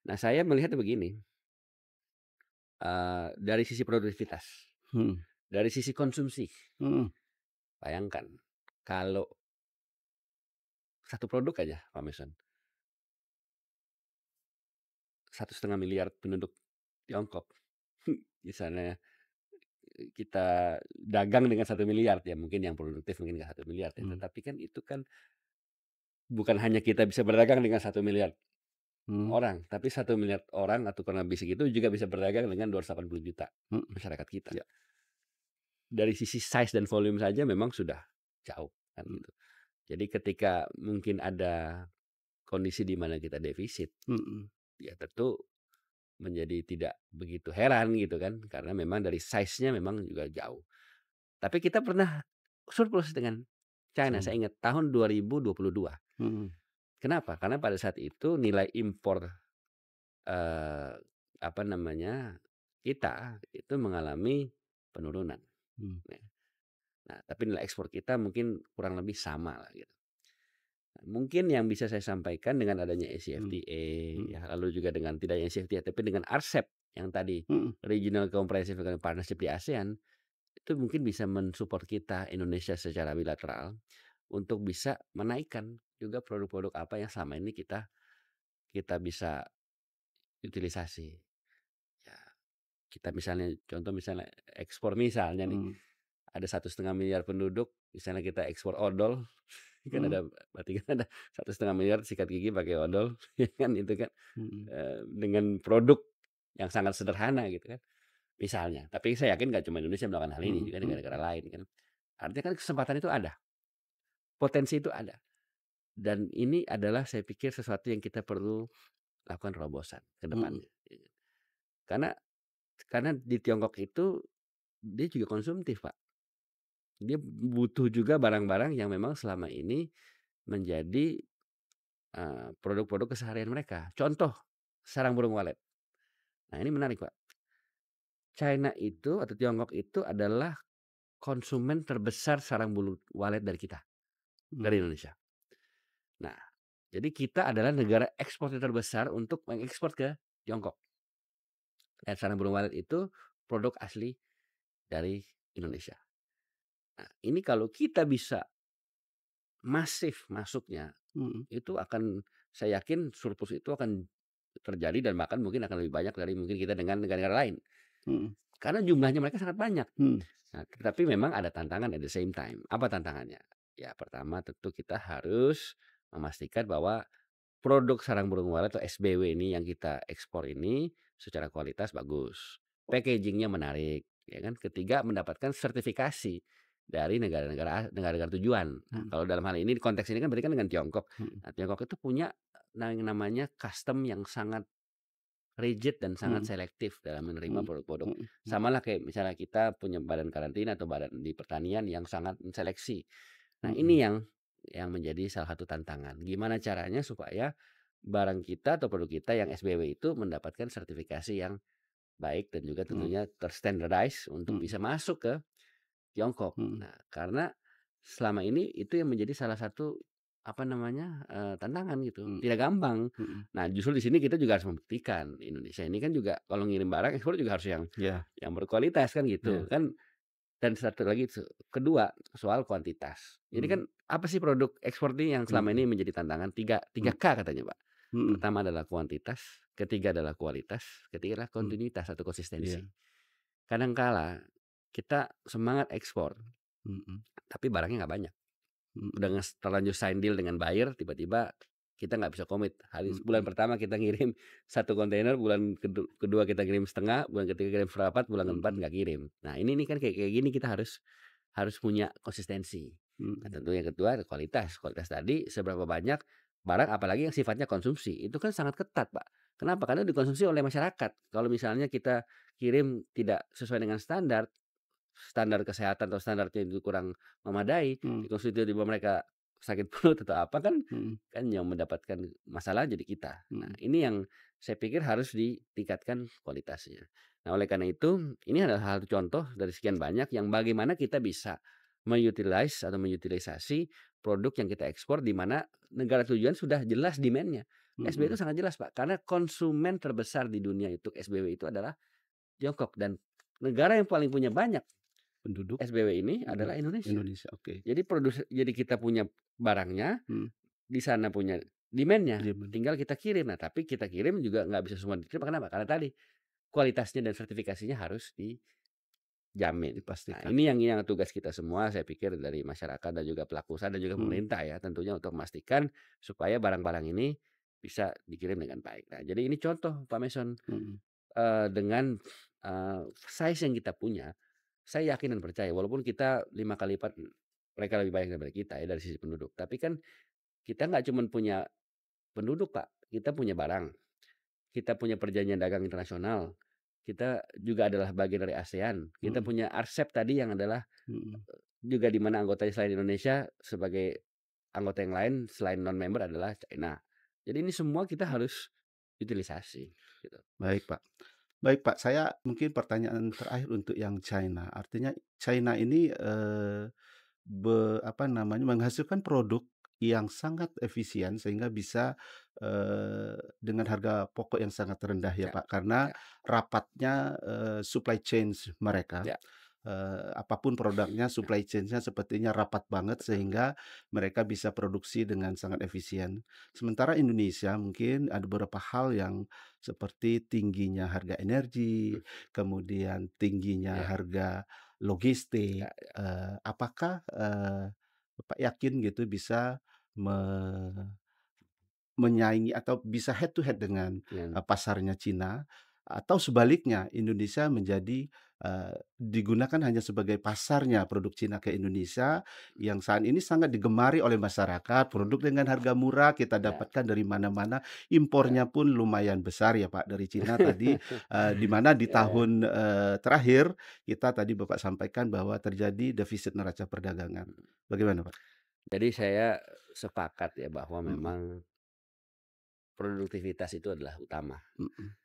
Nah saya melihatnya begini, dari sisi produktivitas, mhm, dari sisi konsumsi, mhm, bayangkan kalau satu produk aja Pak Mason, 1,5 miliar penduduk Tiongkok, misalnya kita dagang dengan 1 miliar ya mungkin yang produktif mungkin nggak 1 miliar ya, mmm, tetapi kan itu kan bukan hanya kita bisa berdagang dengan 1 miliar mhm, orang, tapi 1 miliar orang atau kurang lebih segitu juga bisa berdagang dengan 280 juta mhm, masyarakat kita. iya, Dari sisi size dan volume saja memang sudah jauh kan mmm, gitu. Jadi ketika mungkin ada kondisi di mana kita defisit, mhm, ya tentu menjadi tidak begitu heran gitu kan, karena memang dari size-nya memang juga jauh. Tapi kita pernah surplus dengan China, China, saya ingat tahun 2022. mhm, Kenapa? Karena pada saat itu nilai impor, eee, apa namanya, kita itu mengalami penurunan, mmm, ya. Nah, tapi nilai ekspor kita mungkin kurang lebih sama lah gitu. Nah, mungkin yang bisa saya sampaikan dengan adanya mmm, ACFTA, mhm, ya lalu juga dengan tidak hanya ACFTA, tapi dengan RCEP yang tadi, mhm, Regional Comprehensive Economic Partnership di ASEAN, itu mungkin bisa mensupport kita Indonesia secara bilateral untuk bisa menaikkan juga produk-produk apa yang selama ini kita kita bisa utilisasi. Ya, kita misalnya contoh misalnya ekspor misalnya nih, mmm, ada 1,5 miliar penduduk, misalnya kita ekspor odol, kan mhm, ada berarti kan ada 1,5 miliar sikat gigi pakai odol, ya kan itu kan, mhm, dengan produk yang sangat sederhana gitu kan, misalnya. Tapi saya yakin nggak cuma Indonesia melakukan hal ini, mhm, juga negara-negara mhm, lain kan. Artinya kan kesempatan itu ada, potensi itu ada, dan ini adalah saya pikir sesuatu yang kita perlu lakukan terobosan ke mhm, depannya, ya kan. Karena di Tiongkok itu dia juga konsumtif, Pak. Dia butuh juga barang-barang yang memang selama ini menjadi, produk-produk keseharian mereka. Contoh, sarang burung walet. Nah ini menarik, Pak. China itu atau Tiongkok itu adalah konsumen terbesar sarang burung walet dari kita, dari mhm, Indonesia. Nah, jadi kita adalah negara eksportir terbesar untuk mengekspor ke Tiongkok. Dan sarang burung walet itu produk asli dari Indonesia. Nah, ini kalau kita bisa masif masuknya, mhm, itu akan saya yakin surplus itu akan terjadi dan bahkan mungkin akan lebih banyak dari mungkin kita dengan negara-negara lain. mhm, Karena jumlahnya mereka sangat banyak. mhm, Nah, tetapi memang ada tantangan at the same time. Apa tantangannya? Ya pertama tentu kita harus memastikan bahwa produk sarang burung walet atau SBW ini yang kita ekspor ini secara kualitas bagus. Packagingnya menarik, ya kan. Ketiga mendapatkan sertifikasi dari negara-negara tujuan. Nah, mhm, kalau dalam hal ini konteks ini kan berarti kan dengan Tiongkok. mhm, Nah, Tiongkok itu punya yang namanya custom yang sangat rigid dan sangat mhm, selektif dalam menerima mhm, produk-produk. mhm, mhm, Samalah kayak misalnya kita punya badan karantina atau badan di pertanian yang sangat menseleksi. Nah, mhm, ini yang menjadi salah satu tantangan. Gimana caranya supaya barang kita atau produk kita yang SBW itu mendapatkan sertifikasi yang baik dan juga mhm, tentunya terstandardize untuk mhm, bisa masuk ke Tiongkok. mhm, Nah, karena selama ini itu yang menjadi salah satu, apa namanya, tantangan gitu, mhm, tidak gampang. mhm. Nah, justru di sini kita juga harus membuktikan, Indonesia ini kan juga kalau ngirim barang ekspor juga harus Iya, yang berkualitas kan gitu, iya, kan. Dan satu lagi kedua, soal kuantitas. Jadi kan mhm, apa sih produk ekspor ini yang selama mhm, ini menjadi tantangan? Tiga mhm, k katanya, Pak. mhm, Pertama adalah kuantitas, ketiga adalah kualitas, ketiga adalah mhm, kontinuitas atau konsistensi. iya, Kadangkala kita semangat ekspor, mhm, tapi barangnya nggak banyak. mhm, Udah terlanjur sign deal dengan buyer, tiba-tiba kita nggak bisa komit. Bulan mhm, pertama kita ngirim satu kontainer, bulan kedua kita kirim setengah, bulan ketiga kirim seperempat, bulan keempat mhm, nggak kirim. Nah, ini nih kan kayak gini kita harus harus punya konsistensi. Nah, mhm, tentu yang kedua ada kualitas. Kualitas tadi seberapa banyak barang apalagi yang sifatnya konsumsi, itu kan sangat ketat, Pak. Kenapa? Karena dikonsumsi oleh masyarakat. Kalau misalnya kita kirim tidak sesuai dengan standar, standar kesehatan atau standarnya itu kurang memadai, mhm, dikonsumsi tiba-tiba mereka sakit perut atau apa kan mhm, kan yang mendapatkan masalah jadi kita. Nah, mhm, ini yang saya pikir harus ditingkatkan kualitasnya. Nah, oleh karena itu, ini adalah hal contoh dari sekian banyak yang bagaimana kita bisa atau mengutilisasi produk yang kita ekspor di mana negara tujuan sudah jelas demand-nya. SBW mhm. itu sangat jelas, Pak, karena konsumen terbesar di dunia untuk SBW itu adalah Tiongkok dan negara yang paling punya banyak Penduduk, SBW ini adalah negara Indonesia. Indonesia, oke, Jadi kita punya barangnya, mhm, di sana punya demand-nya, iya bener, tinggal kita kirim. Nah, tapi kita kirim juga nggak bisa semua diterima, kenapa? Karena tadi, kualitasnya dan sertifikasinya harus dijamin. Nah, dipastikan, ini yang tugas kita semua saya pikir dari masyarakat dan juga pelaku usaha dan juga mhm, pemerintah ya, tentunya untuk memastikan supaya barang-barang ini bisa dikirim dengan baik. Nah, jadi ini contoh Pak Mason, mhm, dengan, size yang kita punya, saya yakin dan percaya walaupun kita 5 kali lipat mereka lebih banyak daripada kita ya dari sisi penduduk, tapi kan kita nggak cuman punya penduduk, Pak, kita punya barang, kita punya perjanjian dagang internasional, kita juga adalah bagian dari ASEAN, kita mhm, punya RCEP tadi yang adalah mhm. juga di mana anggotanya selain Indonesia sebagai anggota yang lain selain non-member adalah China. Jadi ini semua kita harus utilisasi gitu. Baik, Pak. Baik, Pak, saya mungkin pertanyaan terakhir untuk yang China. Artinya China ini, apa namanya, menghasilkan produk yang sangat efisien sehingga bisa, dengan harga pokok yang sangat rendah ya, Ya, Pak, karena ya, rapatnya, supply chain mereka. ya, Apa produknya ya, supply chain-nya sepertinya rapat banget betul. sehingga mereka bisa produksi dengan sangat efisien. Sementara Indonesia mungkin ada beberapa hal yang seperti tingginya harga energi, Mhm, kemudian tingginya ya, harga ya, logistik. ya, Apakah, Bapak yakin gitu bisa me menyaingi atau bisa head to head dengan, dengan pasarnya Cina, atau sebaliknya Indonesia menjadi, digunakan hanya sebagai pasarnya produk Cina ke Indonesia yang saat ini sangat digemari oleh masyarakat, produk dengan harga murah kita ya, dapatkan dari mana-mana, ya. impornya pun lumayan besar ya Pak dari Cina tadi, di mana di Ya, ya. tahun, terakhir kita tadi Bapak sampaikan bahwa terjadi defisit neraca perdagangan. Bagaimana Pak? Jadi saya sepakat ya bahwa Mhm, memang produktivitas itu adalah utama. mhm,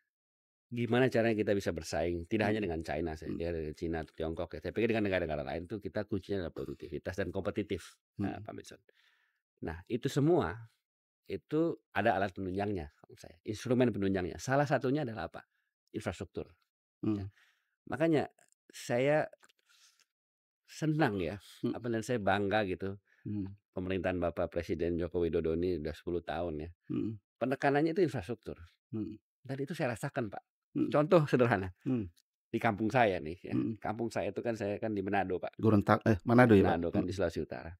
Gimana caranya kita bisa bersaing, tidak hanya mhm, dengan China saya mhm, kira dengan Cina atau Tiongkok ya, saya pikir dengan negara-negara lain tuh kita kuncinya adalah produktivitas dan kompetitif, mhm, Pak Mason. Nah, itu semua, itu ada alat penunjangnya menurut saya, instrumen penunjangnya. Salah satunya adalah apa? Infrastruktur, ya. mhm, Makanya saya senang ya, mhm, apa dan saya bangga gitu, mhm, pemerintahan Bapak Presiden Joko Widodo ini udah 10 tahun ya. mhm, Penekanannya itu infrastruktur, mhm, dan itu saya rasakan, Pak. mhm, Contoh sederhana, mhm, di kampung saya nih ya, mhm. kampung saya itu kan saya kan di Manado, Pak, Manado ya, Pak? Manado kan di Mhm, Sulawesi Utara.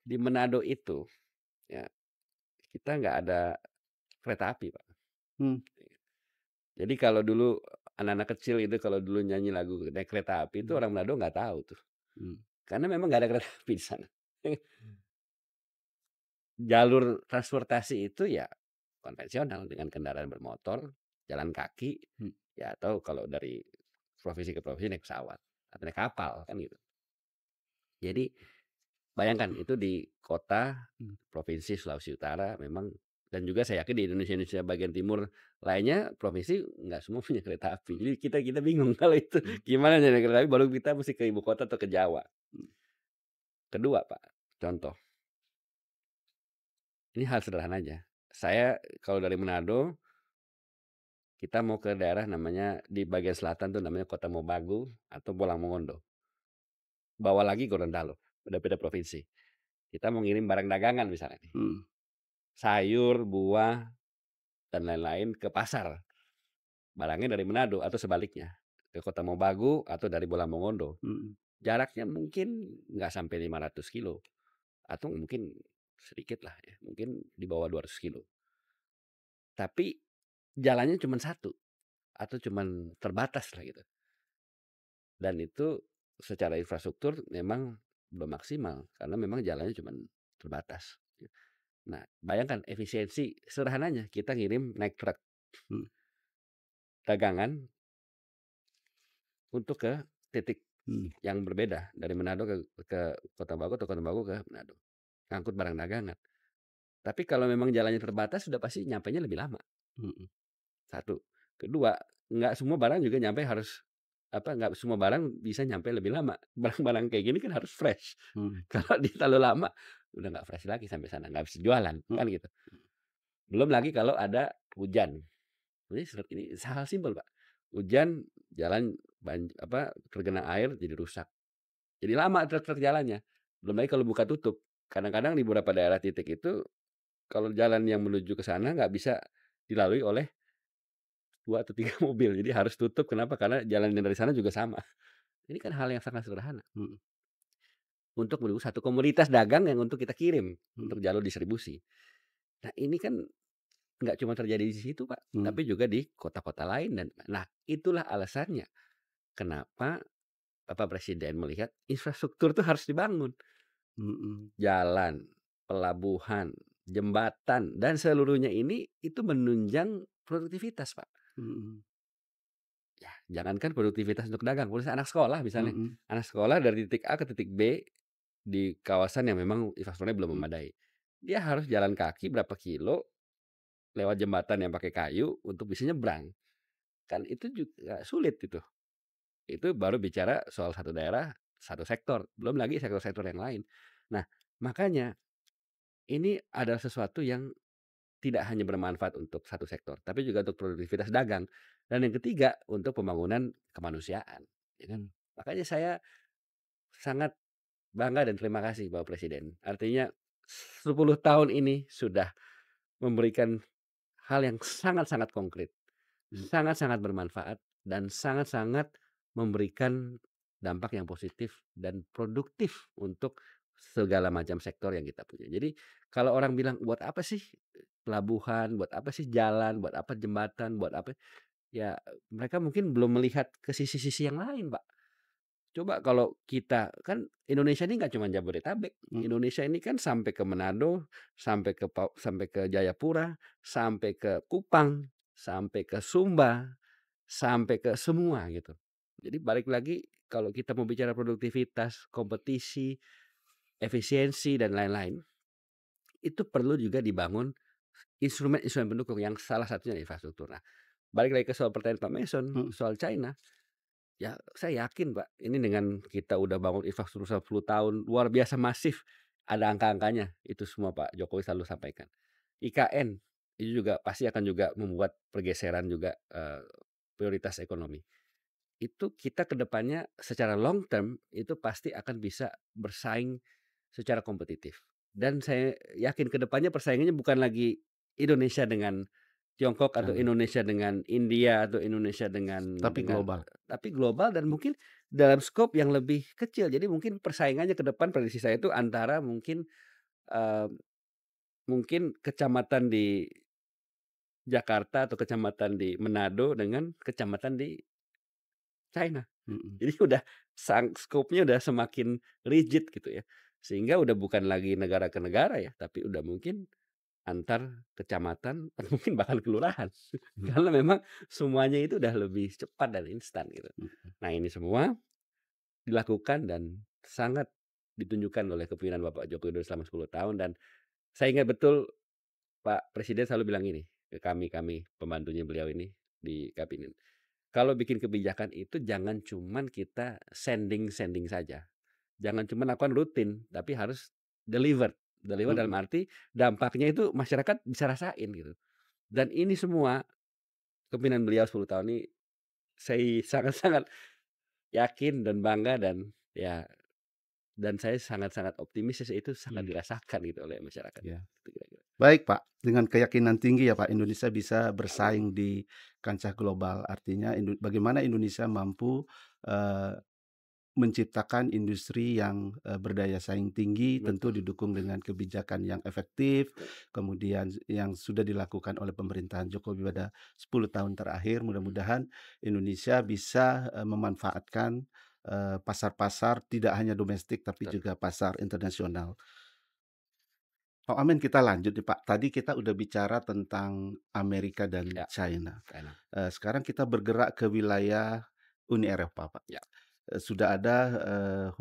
Di Manado itu ya, kita nggak ada kereta api, Pak. mmm, Jadi kalau dulu anak-anak kecil itu kalau dulu nyanyi lagu naik kereta api itu mhm, orang Manado nggak tahu tuh. mhm, karena memang nggak ada kereta api di sana. Jalur transportasi itu ya konvensional dengan kendaraan bermotor, jalan kaki, Mmm, ya atau kalau dari provinsi ke provinsi naik pesawat atau naik kapal kan gitu. Jadi bayangkan itu di kota mmm, provinsi Sulawesi Utara memang dan juga saya yakin di Indonesia bagian timur lainnya provinsi nggak semua punya kereta api. Jadi kita kita bingung kalau itu mmm, gimana nyari kereta api baru kita mesti ke ibu kota atau ke Jawa. mmm, Kedua Pak, contoh, ini hal sederhana aja. Saya kalau dari Manado, kita mau ke daerah namanya di bagian selatan tuh namanya Kota Mobagu atau Bolang Mongondo. Bawa lagi Gorontalo, beda-beda provinsi. Kita mau ngirim barang dagangan misalnya nih, mhm, sayur, buah, dan lain-lain ke pasar. Barangnya dari Manado atau sebaliknya, ke Kota Mobagu atau dari Bolang Mongondo. mhm, Jaraknya mungkin nggak sampai 500 kilo atau mungkin sedikit lah ya, mungkin di bawah 200 kilo. Tapi jalannya cuma satu atau cuman terbatas lah gitu. Dan itu secara infrastruktur memang belum maksimal karena memang jalannya cuma terbatas. Nah, bayangkan efisiensi sederhananya kita ngirim naik truk mmm, dagangan untuk ke titik mmm, yang berbeda dari Manado ke Kota Bagu atau Kota Bagu ke Manado, ngangkut barang dagangan. Tapi kalau memang jalannya terbatas sudah pasti nyampenya lebih lama, mhm, satu. Kedua, nggak semua barang juga nyampe harus apa, nggak semua barang bisa nyampe lebih lama. Barang-barang kayak gini kan harus fresh. mhm, Kalau dia terlalu lama, udah nggak fresh lagi sampai sana, nggak bisa jualan, mhm, kan gitu. Belum lagi kalau ada hujan. Ini hal simpel, Pak. Hujan, jalan tergenang air jadi rusak. Jadi lama truk-truk jalannya. Belum lagi kalau buka tutup. Kadang-kadang di beberapa daerah titik itu, kalau jalan yang menuju ke sana nggak bisa dilalui oleh 2 atau 3 mobil. Jadi harus tutup. Kenapa? Karena jalan yang dari sana juga sama. Ini kan hal yang sangat sederhana. mhm, Untuk mendukung satu komoditas dagang yang untuk kita kirim, mhm, untuk jalur distribusi. Nah ini kan nggak cuma terjadi di situ, Pak, mhm, tapi juga di kota-kota lain nah itulah alasannya kenapa Bapak Presiden melihat infrastruktur tuh harus dibangun. mhm, Jalan, pelabuhan, jembatan, dan seluruhnya ini itu menunjang produktivitas, Pak. mhm, Ya, jangankan produktivitas untuk dagang, anak sekolah misalnya. mhm, Anak sekolah dari titik A ke titik B di kawasan yang memang infrastrukturnya belum mhm, memadai. Dia harus jalan kaki berapa kilo lewat jembatan yang pakai kayu untuk bisa nyebrang. Kan itu juga sulit itu. Itu baru bicara soal satu daerah, satu sektor, belum lagi sektor-sektor yang lain. Nah, makanya ini adalah sesuatu yang tidak hanya bermanfaat untuk satu sektor, tapi juga untuk produktivitas dagang. Dan yang ketiga, untuk pembangunan kemanusiaan, ya kan. Makanya saya sangat bangga dan terima kasih Bapak Presiden. Artinya 10 tahun ini sudah memberikan hal yang sangat-sangat konkret, mhm, sangat-sangat bermanfaat, dan sangat-sangat memberikan dampak yang positif dan produktif untuk segala macam sektor yang kita punya. Jadi kalau orang bilang, "Buat apa sih pelabuhan? Buat apa sih jalan? Buat apa jembatan? Buat apa?" Ya mereka mungkin belum melihat ke sisi-sisi yang lain, Pak. Coba kalau kita kan Indonesia ini nggak cuma Jabodetabek, mhm, Indonesia ini kan sampai ke Manado, sampai ke Jayapura, sampai ke Kupang, sampai ke Sumba, sampai ke semua gitu. Jadi balik lagi kalau kita mau bicara produktivitas, kompetisi, efisiensi dan lain-lain, itu perlu juga dibangun instrumen-instrumen pendukung yang salah satunya infrastruktur. Nah, balik lagi ke soal pertanyaan Pak Mason, mhm, soal China. Ya, saya yakin, Pak, ini dengan kita udah bangun infrastruktur 10 tahun, luar biasa masif, ada angka-angkanya, itu semua Pak Jokowi selalu sampaikan. IKN, itu juga pasti akan juga membuat pergeseran juga, prioritas ekonomi. Itu kita ke depannya secara long term, itu pasti akan bisa bersaing secara kompetitif. Dan saya yakin ke depannya persaingannya bukan lagi Indonesia dengan Tiongkok atau China, Indonesia dengan India atau Indonesia tapi global. tapi global dan mungkin dalam skop yang lebih kecil. Jadi mungkin persaingannya ke depan prediksi saya itu antara eee, mungkin kecamatan di Jakarta atau kecamatan di Manado dengan kecamatan di China. mhm, Jadi udah skopnya udah semakin rigid gitu ya. Sehingga udah bukan lagi negara ke negara ya, tapi udah mungkin antar kecamatan atau mungkin bahkan kelurahan. mhm, Karena memang semuanya itu udah lebih cepat dan instan gitu. mhm, Nah ini semua dilakukan dan sangat ditunjukkan oleh kepemimpinan Bapak Joko Widodo selama 10 tahun dan saya ingat betul Pak Presiden selalu bilang ini ke kami-kami pembantunya beliau ini di kabinet. Kalau bikin kebijakan itu jangan cuman kita sending-sending saja. Jangan cuma lakukan rutin, tapi harus deliver. Deliver dalam mhm, arti dampaknya itu masyarakat bisa rasain gitu. Dan ini semua kepemimpinan beliau 10 tahun ini saya sangat-sangat yakin dan bangga dan ya dan saya sangat-sangat optimis itu sangat mhm, dirasakan gitu oleh masyarakat. iya. Gitu kira-kira. Baik, Pak, dengan keyakinan tinggi ya, Pak, Indonesia bisa bersaing di kancah global. Artinya bagaimana Indonesia mampu, eee, menciptakan industri yang, berdaya saing tinggi, tentu Betul, didukung dengan kebijakan yang efektif, betul. kemudian yang sudah dilakukan oleh pemerintahan Jokowi pada 10 tahun terakhir. Mhm, Mudah-mudahan Indonesia bisa, memanfaatkan, pasar-pasar tidak hanya domestik tapi betul. juga pasar internasional. Oh, amin, kita lanjut nih, Pak. Tadi kita udah bicara tentang Amerika dan Ya, China. enak. Sekarang kita bergerak ke wilayah Uni Eropa, Pak. Ya, Sudah ada,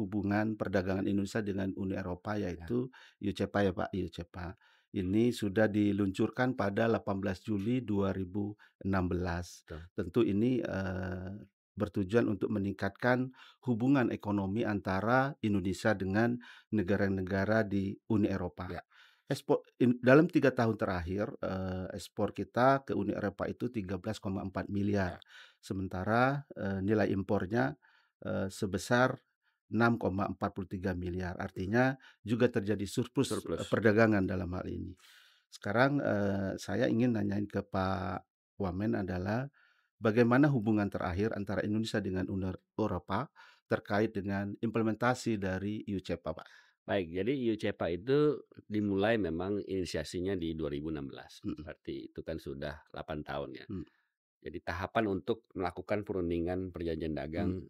hubungan perdagangan Indonesia dengan Uni Eropa ya, yaitu UCEPA ya, Pak, UCEPA. Ini sudah diluncurkan pada 18 Juli 2016. betul. Tentu ini, bertujuan untuk meningkatkan hubungan ekonomi antara Indonesia dengan negara-negara di Uni Eropa. Ya, Dalam 3 tahun terakhir, ekspor kita ke Uni Eropa itu 13,4 miliar, ya, sementara, nilai impornya, sebesar 6,43 miliar. Artinya juga terjadi surplus, surplus. perdagangan dalam hal ini. Sekarang, saya ingin nanyain ke Pak Wamen adalah bagaimana hubungan terakhir antara Indonesia dengan Uni Eropa terkait dengan implementasi dari UCEPA, Pak? Baik, jadi UCEPA itu dimulai memang inisiasinya di 2016. Mhm, Berarti itu kan sudah 8 tahun ya. mhm, Jadi tahapan untuk melakukan perundingan perjanjian mhm, dagang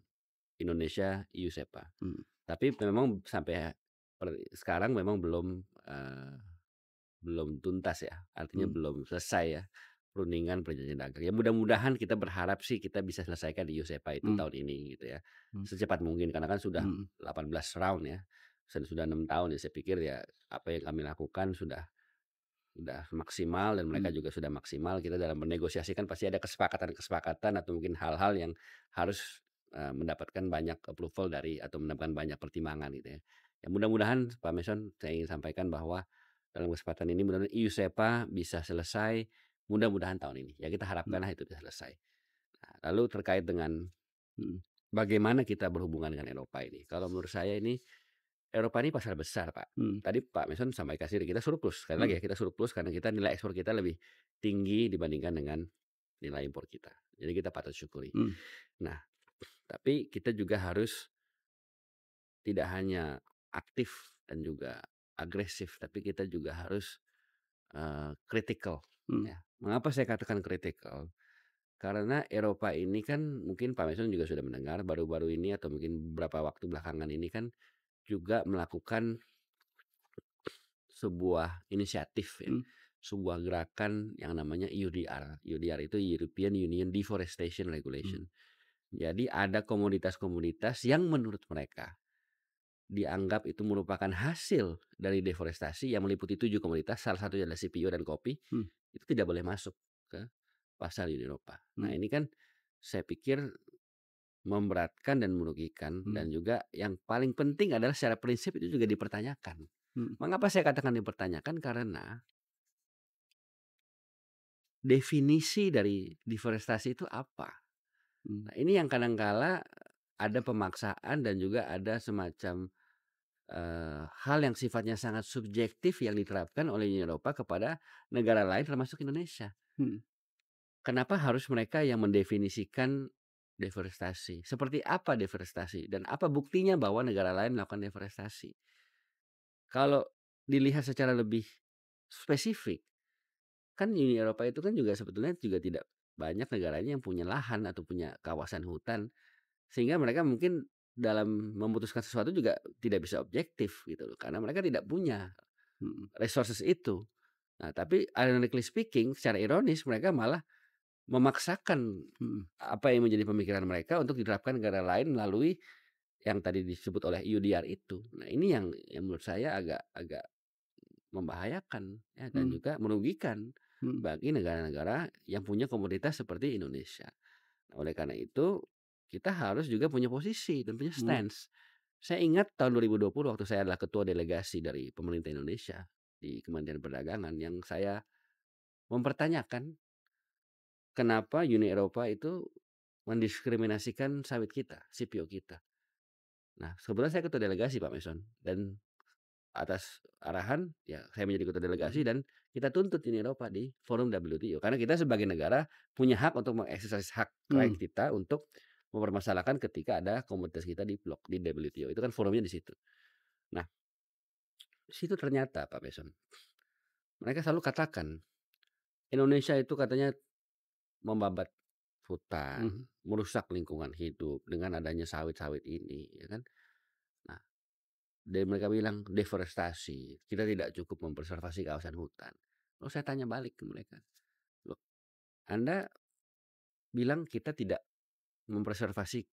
Indonesia UCEPA. mhm, Tapi memang sampai sekarang memang belum tuntas ya, artinya mhm, belum selesai ya perundingan perjanjian dagang. Ya mudah-mudahan kita berharap sih kita bisa selesaikan di UCEPA itu mhm, tahun ini gitu ya. mhm, Secepat mungkin karena kan sudah mhm, 18 round ya. Sudah 6 tahun ya saya pikir ya apa yang kami lakukan sudah maksimal dan mereka mhm, juga sudah maksimal. Kita dalam bernegosiasi kan pasti ada kesepakatan-kesepakatan atau mungkin hal-hal yang harus, mendapatkan banyak approval dari atau mendapatkan banyak pertimbangan gitu ya. Ya mudah-mudahan Pak Mason saya ingin sampaikan bahwa dalam kesempatan ini mudah-mudahan EU-SEPA bisa selesai, mudah-mudahan tahun ini. Ya kita mhm, harapkanlah itu bisa selesai. Nah, lalu terkait dengan mhm, bagaimana kita berhubungan dengan Eropa ini. Kalau menurut saya ini Eropa ini pasar besar, Pak. mhm, Tadi Pak Mason sampaikan sendiri kita surplus, sekali lagi mhm, ya kita surplus karena kita nilai ekspor kita lebih tinggi dibandingkan dengan nilai impor kita. Jadi kita patut syukuri. mhm, Nah, tapi kita juga harus tidak hanya aktif dan juga agresif, tapi kita juga harus, kritikal, mhm, ya. Mengapa saya katakan kritikal? Karena Eropa ini kan mungkin Pak Mason juga sudah mendengar baru-baru ini atau mungkin beberapa waktu belakangan ini kan juga melakukan sebuah inisiatif ya, mhm, sebuah gerakan yang namanya EUDR. EUDR itu European Union Deforestation mhm, Regulation. Jadi ada komoditas-komoditas yang menurut mereka dianggap itu merupakan hasil dari deforestasi yang meliputi 7 komoditas, salah satunya adalah CPO dan kopi, mhm, itu tidak boleh masuk ke pasar Uni Eropa. Nah mhm, ini kan saya pikir memberatkan dan merugikan mhm, dan juga yang paling penting adalah secara prinsip itu juga dipertanyakan. mhm, Mengapa saya katakan dipertanyakan? Karena definisi dari deforestasi itu apa? mhm, Nah, ini yang kadang kala ada pemaksaan dan juga ada semacam, hal yang sifatnya sangat subjektif yang diterapkan oleh Uni Eropa kepada negara lain termasuk Indonesia. mhm, Kenapa harus mereka yang mendefinisikan deforestasi? Seperti apa deforestasi dan apa buktinya bahwa negara lain melakukan deforestasi? Kalau dilihat secara lebih spesifik, kan Uni Eropa itu kan juga sebetulnya juga tidak banyak negaranya yang punya lahan atau punya kawasan hutan Sehingga mereka mungkin dalam memutuskan sesuatu juga tidak bisa objektif gitu loh, karena mereka tidak punya mhm, resources itu. Nah, tapi ironically speaking, secara ironis mereka malah memaksakan mhm, apa yang menjadi pemikiran mereka untuk diterapkan negara lain melalui yang tadi disebut oleh EUDR itu. Nah, ini yang menurut saya agak agak membahayakan ya, dan mhm, juga merugikan mhm, bagi negara-negara yang punya komoditas seperti Indonesia. Nah, oleh karena itu, kita harus juga punya posisi dan punya mhm, stance. Saya ingat tahun 2020 waktu saya adalah ketua delegasi dari pemerintah Indonesia di Kementerian Perdagangan yang saya mempertanyakan kenapa Uni Eropa itu mendiskriminasikan sawit kita, CPO kita. Nah, kebetulan saya ketua delegasi Pak Mason, dan atas arahan ya saya menjadi ketua delegasi mhm, dan kita tuntut Uni Eropa di forum WTO. Karena kita sebagai negara punya hak untuk mengeksersis hak right mhm, kita untuk mempermasalahkan ketika ada komoditas kita di blok di WTO. Itu kan forumnya di situ. Nah, di situ ternyata Pak Mason, mereka selalu katakan Indonesia itu katanya membabat hutan, mhm, merusak lingkungan hidup dengan adanya sawit-sawit ini, ya kan. Nah, dan mereka bilang deforestasi, kita tidak cukup mempreservasi kawasan hutan. Lalu saya tanya balik ke mereka, "Loh, Anda bilang kita tidak mempreservasi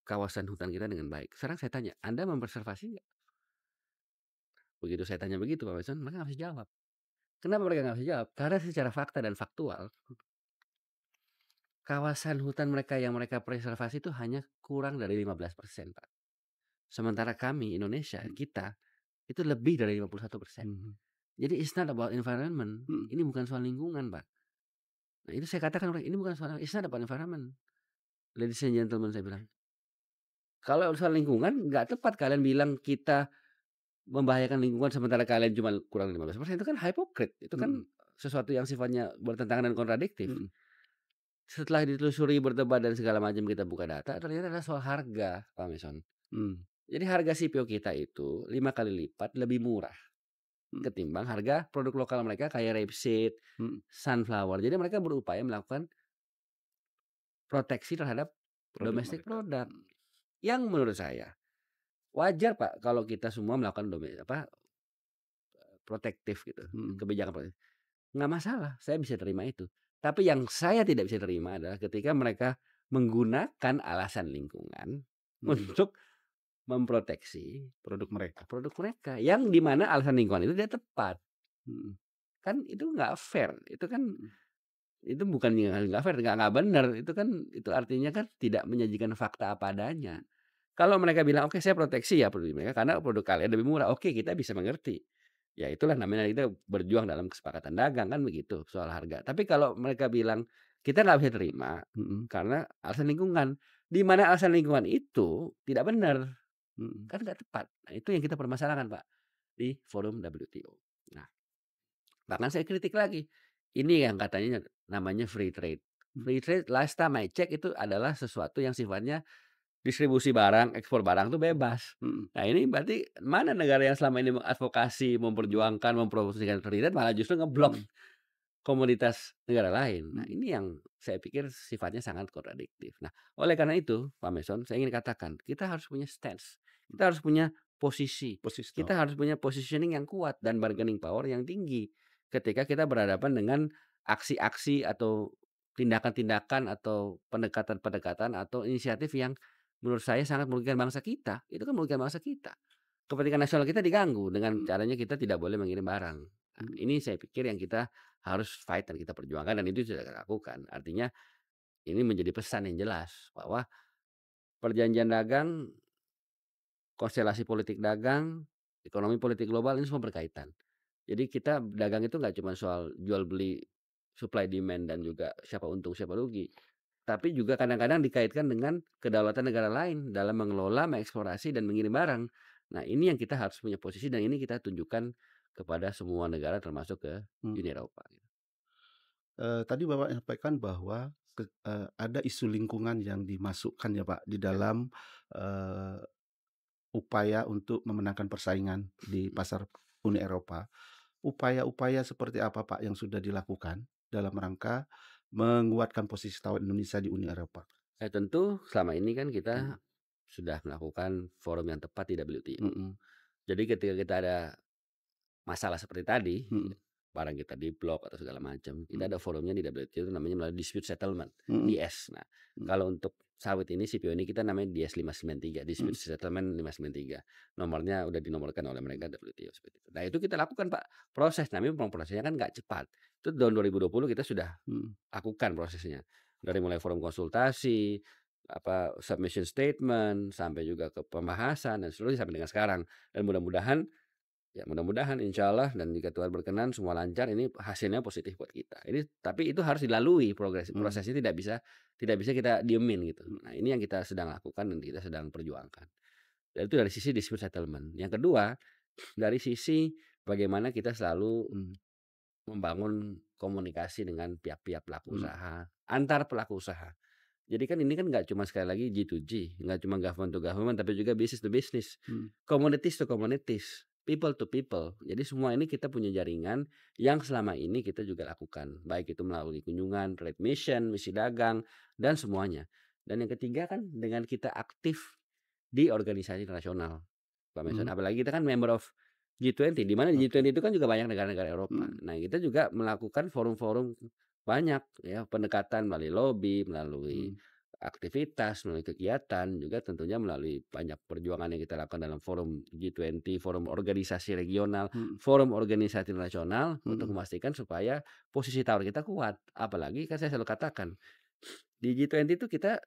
kawasan hutan kita dengan baik. Sekarang saya tanya, Anda mempreservasi nggak?" Begitu saya tanya begitu Pak Mason, mereka nggak bisa jawab. Kenapa mereka nggak bisa jawab? Karena secara fakta dan faktual, kawasan hutan mereka yang mereka preservasi itu hanya kurang dari 15% Pak. Sementara kami Indonesia, mhm, kita, itu lebih dari 51%. mhm, Jadi it's not about environment, mhm, ini bukan soal lingkungan Pak. Nah, itu saya katakan, ini bukan soal, it's not about environment. Ladies and gentlemen, saya bilang, kalau soal lingkungan nggak tepat kalian bilang kita membahayakan lingkungan sementara kalian cuma kurang 15%, itu kan hypocrite, itu kan mhm, sesuatu yang sifatnya bertentangan dan kontradiktif. mhm, Setelah ditelusuri, berdebat dan segala macam kita buka data, ternyata adalah soal harga, Pak Mason. mhm, Jadi harga CPO kita itu 5 kali lipat lebih murah mhm, ketimbang harga produk lokal mereka kayak rapeseed, mhm, sunflower. Jadi mereka berupaya melakukan proteksi terhadap produk domestic mereka, product. Yang menurut saya wajar Pak kalau kita semua melakukan protektif gitu, mhm, kebijakan protektif. Nggak masalah, saya bisa terima itu. Tapi yang saya tidak bisa terima adalah ketika mereka menggunakan alasan lingkungan mhm, untuk memproteksi produk mereka, produk mereka, yang di mana alasan lingkungan itu tidak tepat. mhm, Kan itu nggak fair, itu kan mhm, itu bukan nggak fair, nggak benar, itu kan itu artinya kan tidak menyajikan fakta apa adanya. Kalau mereka bilang, "Oke, saya proteksi ya produk mereka karena produk kalian lebih murah." Oke, kita bisa mengerti. Ya itulah namanya kita berjuang dalam kesepakatan dagang kan begitu soal harga. Tapi kalau mereka bilang, "Kita nggak bisa terima mhm, karena alasan lingkungan." Di mana alasan lingkungan itu tidak benar, mhm, kan nggak tepat. Nah, itu yang kita permasalahkan, Pak, di forum WTO. Nah, bahkan saya kritik lagi, ini yang katanya namanya free trade. mhm, Free trade last time I check itu adalah sesuatu yang sifatnya distribusi barang, ekspor barang tuh bebas. mhm, Nah, ini berarti mana negara yang selama ini mengadvokasi, mhm, memperjuangkan, mempromosikan free trade malah justru ngeblok mhm, komoditas negara lain. Nah, mhm, ini yang saya pikir sifatnya sangat kontradiktif. Nah, oleh karena itu, Pak Mason, saya ingin katakan, kita harus punya stance, mhm, kita harus punya posisi, posisi tahu, kita harus punya positioning yang kuat dan bargaining power yang tinggi ketika kita berhadapan dengan aksi-aksi atau tindakan-tindakan atau pendekatan-pendekatan atau inisiatif yang menurut saya sangat merugikan bangsa kita. Itu kan merugikan bangsa kita. Kepentingan nasional kita diganggu dengan mhm, caranya kita tidak boleh mengirim barang. Nah, mhm, ini saya pikir yang kita harus fight dan kita perjuangkan dan itu sudah kita lakukan. Artinya ini menjadi pesan yang jelas bahwa perjanjian dagang, konstelasi politik dagang, ekonomi politik global ini semua berkaitan. Jadi kita dagang itu nggak cuma soal jual beli, supply demand dan juga siapa untung siapa rugi. Tapi juga kadang-kadang dikaitkan dengan kedaulatan negara lain dalam mengelola, mengeksplorasi dan mengirim barang. Nah, ini yang kita harus punya posisi dan ini kita tunjukkan kepada semua negara termasuk ke mhm. Uni Eropa. Tadi Bapak nyampaikan bahwa ada isu lingkungan yang dimasukkan ya Pak, di Ya. dalam, eee, upaya untuk memenangkan persaingan di Mhm. pasar Uni Eropa. Upaya-upaya seperti apa Pak yang sudah dilakukan dalam rangka menguatkan posisi tawar Indonesia di Uni Eropa? Tentu selama ini kan kita Mhm, sudah melakukan forum yang tepat di WTO. mhm, Jadi ketika kita ada masalah seperti tadi, mhm, barang kita diblok atau segala macam, kita mhm, ada forumnya di WTO itu namanya melalui dispute settlement, mhm, DS. Nah, mhm, kalau untuk sawit ini CPO ini kita namanya DS 593, mhm, dispute settlement 593. Nomornya udah dinomorkan oleh mereka WTO seperti itu. Nah, itu kita lakukan, Pak, proses. Namanya memang prosesnya kan nggak cepat. Itu tahun 2020 kita sudah mhm, lakukan prosesnya. Dari mulai forum konsultasi, submission statement, sampai juga ke pembahasan dan seterusnya sampai dengan sekarang. Dan mudah-mudahan insya Allah dan jika Tuhan berkenan semua lancar, ini hasilnya positif buat kita. Ini tapi itu harus dilalui mhm, prosesnya tidak bisa kita diemin gitu. mhm, Nah, ini yang kita sedang lakukan dan kita sedang perjuangkan. Dan itu dari sisi dispute settlement. Yang kedua, dari sisi bagaimana kita selalu mhm, membangun komunikasi dengan pihak-pihak pelaku mhm, usaha, antar pelaku usaha. Jadi kan ini kan nggak cuma sekali lagi G2G, nggak cuma government to government, tapi juga business to business, mhm, communities to communities, people to people. Jadi semua ini kita punya jaringan yang selama ini kita juga lakukan, baik itu melalui kunjungan, trade mission, misi dagang, dan semuanya. Dan yang ketiga kan dengan kita aktif di organisasi internasional, Pak Mason. mhm, Apalagi kita kan member of G20, di mana di oke, G20 itu kan juga banyak negara-negara Eropa. mhm, Nah, kita juga melakukan forum-forum banyak ya, pendekatan melalui lobby, melalui mhm, aktivitas, melalui kegiatan, juga tentunya melalui banyak perjuangan yang kita lakukan dalam forum G20, forum organisasi regional, mhm, forum organisasi nasional untuk mhm, memastikan supaya posisi tawar kita kuat. Apalagi kan saya selalu katakan, di G20 itu kita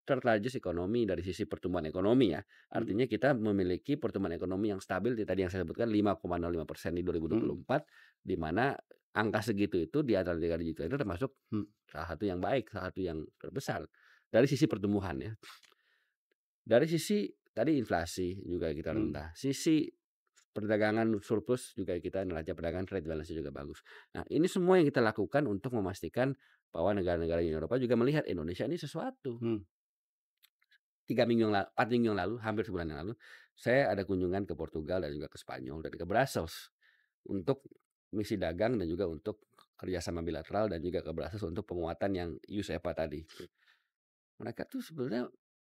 third largest ekonomi dari sisi pertumbuhan ekonomi ya. mhm, Artinya kita memiliki pertumbuhan ekonomi yang stabil di tadi yang saya sebutkan 5,05% di mhm, 2024, di mana angka segitu itu di antara negara G20 itu termasuk mhm, salah satu yang baik, salah satu yang terbesar dari sisi pertumbuhan ya. Dari sisi tadi inflasi juga kita mhm, rendah, sisi perdagangan surplus juga kita neraca perdagangan trade balance juga bagus. Nah, ini semua yang kita lakukan untuk memastikan bahwa negara-negara Uni Eropa juga melihat Indonesia ini sesuatu. mhm, 4 minggu yang lalu, hampir sebulan yang lalu, saya ada kunjungan ke Portugal dan juga ke Spanyol dan ke Brussels untuk misi dagang dan juga untuk kerjasama bilateral dan juga ke Brussels untuk penguatan yang USEPA tadi. Mereka tuh sebenarnya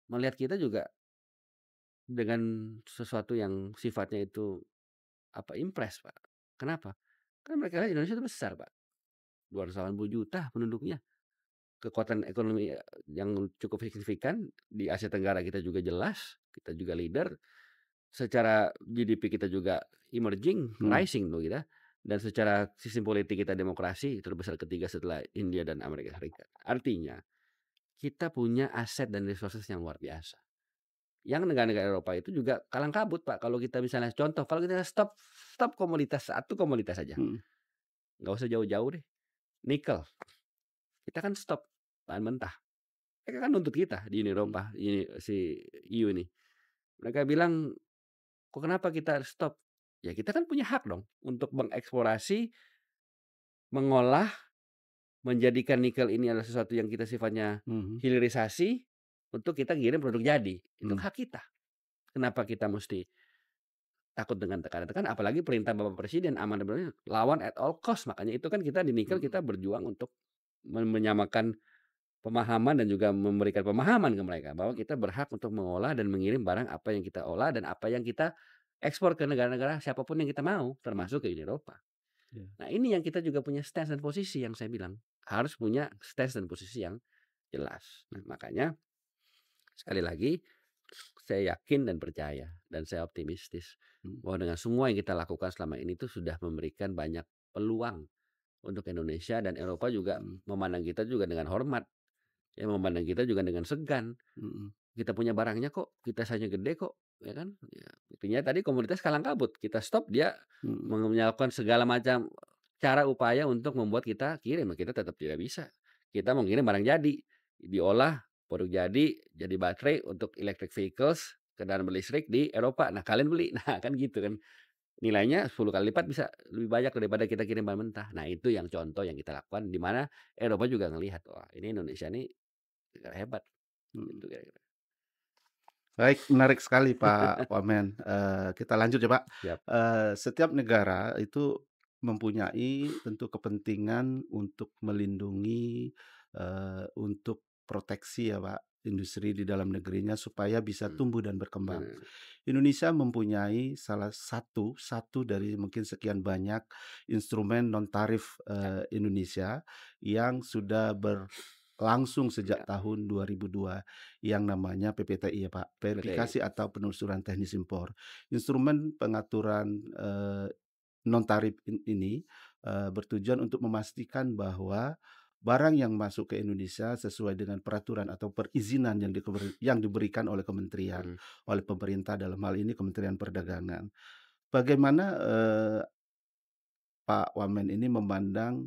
melihat kita juga dengan sesuatu yang sifatnya itu impress, Pak. Kenapa? Kan mereka lihat Indonesia itu besar, Pak, 280 juta penduduknya, kekuatan ekonomi, yang cukup signifikan, di Asia Tenggara kita juga jelas, kita juga leader, secara GDP kita juga emerging, mhm, rising tuh kita, dan secara sistem politik kita demokrasi terbesar ketiga setelah India dan Amerika Serikat. Artinya, kita punya aset dan resources yang luar biasa. Yang negara-negara Eropa itu juga kalang kabut, Pak, kalau kita misalnya contoh, kalau kita stop stop komoditas, satu komoditas saja, mhm, nggak usah jauh-jauh deh, nikel, kita kan stop bahan mentah. Mereka kan nuntut kita di Uni mhm, Eropa, ini si EU ini. Mereka bilang, "Kok kenapa kita stop?" Ya kita kan punya hak dong untuk mengeksplorasi, mengolah, menjadikan nikel ini adalah sesuatu yang kita sifatnya mhm, hilirisasi untuk kita kirim produk jadi. Itu mhm, hak kita. Kenapa kita mesti takut dengan tekanan-tekanan, apalagi perintah Bapak Presiden, amanah benar lawan at all cost. Makanya itu kan kita di nikel mhm, kita berjuang untuk menyamakan pemahaman dan juga memberikan pemahaman ke mereka bahwa kita berhak untuk mengolah dan mengirim barang apa yang kita olah dan apa yang kita ekspor ke negara-negara siapapun yang kita mau, mhm, termasuk ke Uni Eropa. iya, Nah, ini yang kita juga punya stance dan posisi yang saya bilang, harus punya stance dan posisi yang jelas. Nah, makanya sekali lagi saya yakin dan percaya dan saya optimistis mhm, bahwa dengan semua yang kita lakukan selama ini tuh sudah memberikan banyak peluang untuk Indonesia dan Eropa juga mhm, memandang kita juga dengan hormat, ya memandang kita juga dengan segan. mhm, Kita punya barangnya kok, kita saingnya gede kok, ya kan? Ya, buktinya tadi komoditas kalang kabut, kita stop dia mhm, melakukan segala macam cara upaya untuk membuat kita kirim, kita tetap tidak bisa. Kita mau ngirim barang jadi, diolah, produk jadi baterai untuk electric vehicles, kendaraan berlistrik di Eropa. Nah, kalian beli. Nah, kan gitu kan. Nilainya 10 kali lipat bisa lebih banyak daripada kita kirim bahan mentah. Nah, itu yang contoh yang kita lakukan di mana Eropa juga ngelihat, wah ini Indonesia nih negara hebat, mhm. gitu kira-kira. Baik, menarik sekali Pak Wamen. Kita lanjut ya Pak. Siap. Setiap negara itu mempunyai tentu kepentingan untuk melindungi, untuk proteksi ya Pak, industri di dalam negerinya supaya bisa Mhm, tumbuh dan berkembang. bener, Indonesia mempunyai salah satu dari mungkin sekian banyak instrumen non tarif, ya Indonesia yang sudah berlangsung sejak ya, tahun 2002 yang namanya PPTI ya Pak, PPTI, Verifikasi atau Penelusuran Teknis Impor. Instrumen pengaturan, non tarif ini, bertujuan untuk memastikan bahwa barang yang masuk ke Indonesia sesuai dengan peraturan atau perizinan yang diberikan oleh kementerian, mhm, oleh pemerintah dalam hal ini Kementerian Perdagangan. Bagaimana, Pak Wamen ini memandang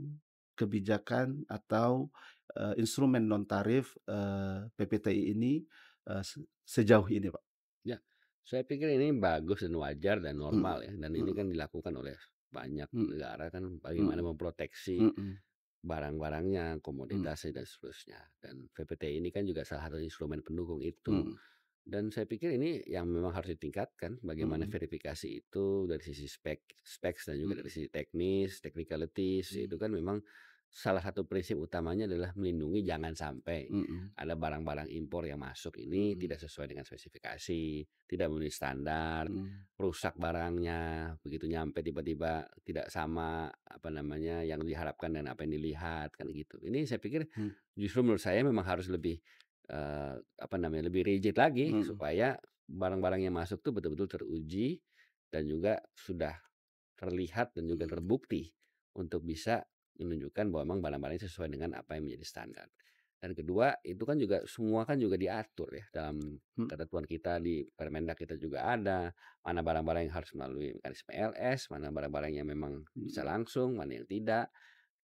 kebijakan atau, instrumen non tarif, PPTI ini, sejauh ini, Pak? ya. Saya pikir ini bagus dan wajar dan Mhm, normal ya, dan ini mhm, kan dilakukan oleh banyak mhm, negara kan bagaimana mhm, memproteksi mhm, barang-barangnya, mhm, komoditasnya dan seterusnya. Dan PPT ini kan juga salah satu instrumen pendukung itu. mhm, Dan saya pikir ini yang memang harus ditingkatkan, bagaimana mhm, verifikasi itu dari sisi specs dan juga dari mhm, sisi teknis, technicalities, itu mhm, kan memang salah satu prinsip utamanya adalah melindungi jangan sampai mhm, ada barang-barang impor yang masuk ini mhm, tidak sesuai dengan spesifikasi, tidak memenuhi standar, mhm, rusak barangnya, begitu nyampe tiba-tiba tidak sama apa namanya yang diharapkan dan apa yang dilihat kan gitu. Ini saya pikir mhm, justru menurut saya memang harus lebih apa namanya, lebih rigid lagi mhm, supaya barang-barang yang masuk tuh betul-betul teruji dan juga sudah terlihat dan juga mhm, terbukti untuk bisa menunjukkan bahwa memang barang-barang ini sesuai dengan apa yang menjadi standar. Dan kedua, itu kan juga semua kan juga diatur ya dalam mhm, ketentuan kita di Permendak kita juga ada, mana barang-barang yang harus melalui mekanisme LS, mana barang-barang yang memang bisa mhm, langsung, mana yang tidak.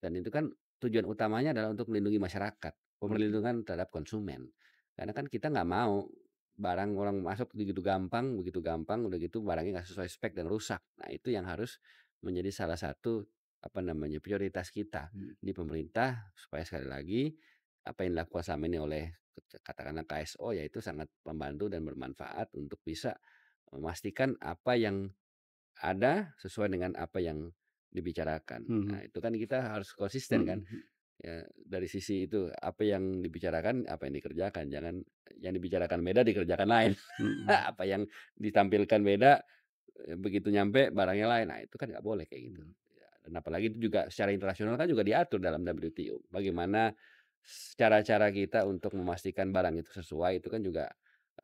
Dan itu kan tujuan utamanya adalah untuk melindungi masyarakat, mhm, perlindungan terhadap konsumen. Karena kan kita nggak mau barang orang masuk begitu gampang, udah gitu barangnya nggak sesuai spek dan rusak. Nah itu yang harus menjadi salah satu, apa namanya, prioritas kita mhm, di pemerintah supaya sekali lagi, apa yang dilakukan selama ini oleh katakanlah KSO, yaitu sangat membantu dan bermanfaat untuk bisa memastikan apa yang ada sesuai dengan apa yang dibicarakan. Nah, mhm, itu kan kita harus konsisten kan, mhm, ya dari sisi itu, apa yang dibicarakan, apa yang dikerjakan, jangan yang dibicarakan beda, dikerjakan lain. mhm, Apa yang ditampilkan beda, begitu nyampe barangnya lain. Nah, itu kan nggak boleh kayak gitu. mhm, Ya, dan apalagi itu juga secara internasional kan juga diatur dalam WTO. Bagaimana cara-cara kita untuk memastikan barang itu sesuai, itu kan juga,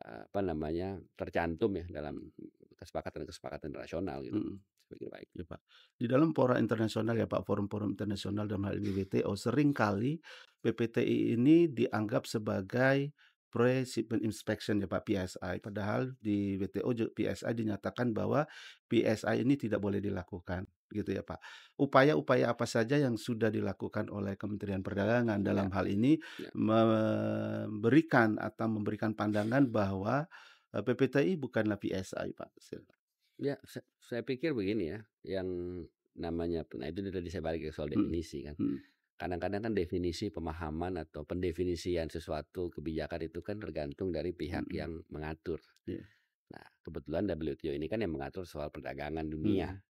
apa namanya, tercantum ya dalam kesepakatan-kesepakatan internasional gitu. mhm. Saya pikir baik. Ya, Pak. Di dalam fora internasional ya, Pak, forum-forum internasional dalam hal ini WTO, seringkali PPTI ini dianggap sebagai Pre-Shipment Inspection ya, Pak, PSI. Padahal di WTO PSI dinyatakan bahwa PSI ini tidak boleh dilakukan, gitu ya, Pak. Upaya-upaya apa saja yang sudah dilakukan oleh Kementerian Perdagangan Ya, dalam hal ini ya, memberikan pandangan bahwa, PPTI bukanlah PSI, Pak? ya, saya pikir begini ya, yang namanya nah itu tadi saya balik ke soal Mhm, definisi kan. mhm, Kadang-kadang kan definisi pemahaman atau pendefinisian sesuatu kebijakan itu kan tergantung dari pihak mhm. yang mengatur. Iya, Nah, kebetulan WTO ini kan yang mengatur soal perdagangan dunia. mhm,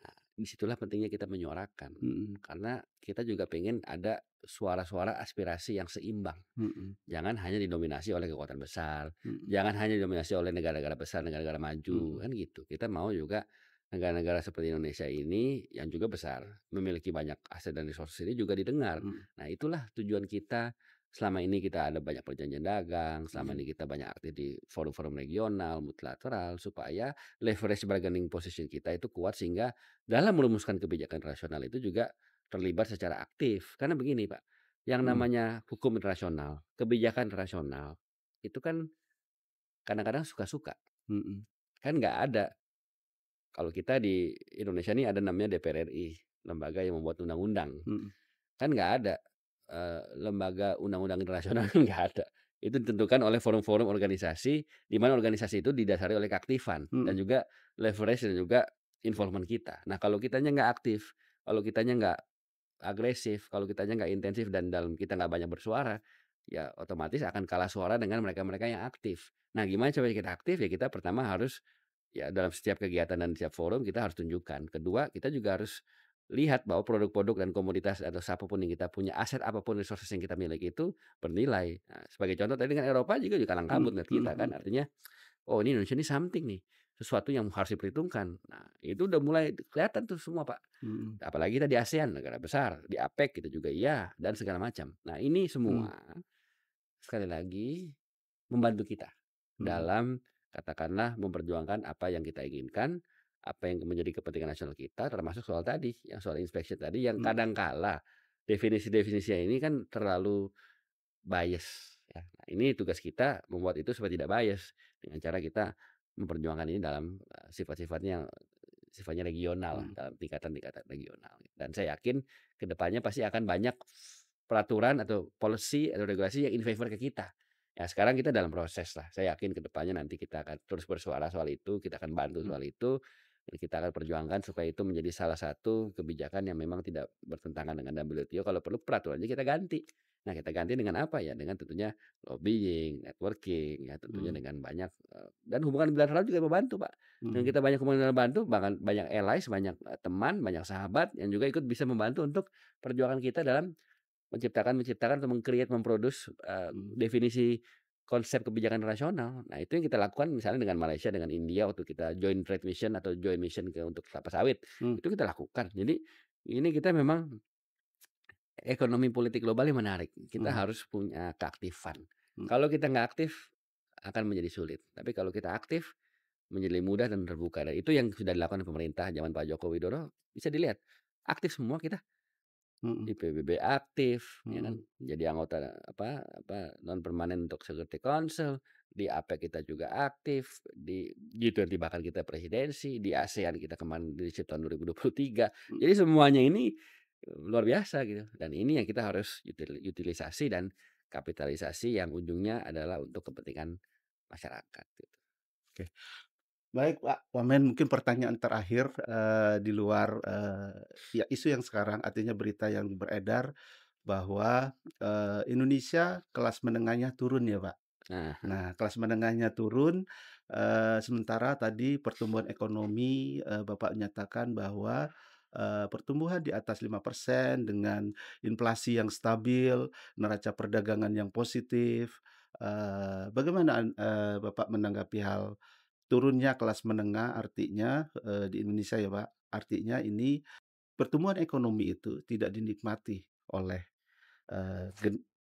Nah, disitulah pentingnya kita menyuarakan. mhm, Karena kita juga pengen ada suara-suara aspirasi yang seimbang. mhm, Jangan hanya didominasi oleh kekuatan besar, mhm, jangan hanya didominasi oleh negara-negara besar, negara-negara maju, mhm, kan gitu. Kita mau juga negara-negara seperti Indonesia ini yang juga besar, memiliki banyak aset dan resources ini juga didengar. mhm, Nah, itulah tujuan kita. Selama ini kita ada banyak perjanjian dagang, selama mhm, ini kita banyak aktif di forum-forum regional, multilateral, supaya leverage bargaining position kita itu kuat sehingga dalam merumuskan kebijakan internasional itu juga terlibat secara aktif. Karena begini, Pak, yang mhm, namanya hukum internasional, kebijakan internasional, itu kan kadang-kadang suka-suka. mhm, Kan nggak ada, kalau kita di Indonesia ini ada namanya DPR RI, lembaga yang membuat undang-undang. mhm, Kan nggak ada, lembaga undang-undang internasional kan nggak ada. Itu ditentukan oleh forum-forum organisasi, di mana organisasi itu didasari oleh keaktifan dan mhm, juga leverage dan juga involvement kita. Nah, kalau kitanya nggak aktif, kalau kitanya nggak agresif, kalau kitanya nggak intensif dan dalam kita nggak banyak bersuara, ya otomatis akan kalah suara dengan mereka-mereka yang aktif. Nah, gimana supaya kita aktif? Ya kita pertama harus ya dalam setiap kegiatan dan setiap forum kita harus tunjukkan. Kedua, kita juga harus lihat bahwa produk-produk dan komoditas atau apapun yang kita punya, aset apapun resources yang kita miliki itu bernilai. Nah, sebagai contoh tadi kan Eropa juga kalang kabut Mhm ngelihat mhm kita kan, mhm. artinya, "Oh ini Indonesia ini something nih, sesuatu yang harus diperhitungkan." Nah, itu udah mulai kelihatan tuh semua, Pak. Mhm. Apalagi kita di ASEAN, negara besar, di APEC kita juga iya, dan segala macam. Nah, ini Mhm semua sekali lagi membantu kita mhm dalam katakanlah memperjuangkan apa yang kita inginkan, apa yang menjadi kepentingan nasional kita, termasuk soal tadi, yang soal inspection tadi yang mhm kadangkala definisi-definisinya ini kan terlalu bias ya. Nah, ini tugas kita membuat itu supaya tidak bias dengan cara kita memperjuangkan ini dalam, sifat-sifatnya yang sifatnya regional, mhm dalam tingkatan-tingkatan regional. Dan saya yakin ke depannya pasti akan banyak peraturan atau policy atau regulasi yang in favor ke kita. Ya sekarang kita dalam proses lah, saya yakin ke depannya nanti kita akan terus bersuara soal itu, kita akan bantu mhm soal itu, dan kita akan perjuangkan supaya itu menjadi salah satu kebijakan yang memang tidak bertentangan dengan WTO, kalau perlu peraturannya kita ganti. Nah, kita ganti dengan apa ya? Dengan tentunya lobbying, networking, ya tentunya mhm dengan banyak, dan hubungan bilateral juga membantu, Pak. Dengan mhm kita banyak hubungan bilateral membantu, bahkan banyak allies, banyak, teman, banyak sahabat yang juga ikut bisa membantu untuk perjuangan kita dalam menciptakan menciptakan atau memproduce, mhm definisi konsep kebijakan internasional. Nah, itu yang kita lakukan misalnya dengan Malaysia, dengan India waktu kita joint trade mission atau joint mission untuk kelapa sawit, mhm itu kita lakukan. Jadi, ini kita memang ekonomi politik global yang menarik. Kita mhm harus punya keaktifan. mhm Kalau kita nggak aktif, akan menjadi sulit. Tapi kalau kita aktif, menjadi mudah dan terbuka. Dan itu yang sudah dilakukan pemerintah zaman Pak Joko Widodo, bisa dilihat. Aktif semua kita. mhm Di PBB aktif, ya kan, mhm jadi anggota apa, non permanen untuk Security Council, di APEC kita juga aktif, di G20 bahkan kita presidensi, di ASEAN kita kemarin leadership tahun 2023. mhm Jadi semuanya ini, luar biasa gitu, dan ini yang kita harus utilisasi dan kapitalisasi yang ujungnya adalah untuk kepentingan masyarakat gitu. oke. Baik, Pak Wamen, mungkin pertanyaan terakhir, di luar, ya isu yang sekarang artinya berita yang beredar bahwa, Indonesia kelas menengahnya turun ya, Pak. Nah, Nah, kelas menengahnya turun, sementara tadi pertumbuhan ekonomi, Bapak nyatakan bahwa, pertumbuhan di atas 5% dengan inflasi yang stabil, neraca perdagangan yang positif, bagaimana Bapak menanggapi hal turunnya kelas menengah artinya, di Indonesia ya, Pak, artinya ini pertumbuhan ekonomi itu tidak dinikmati oleh,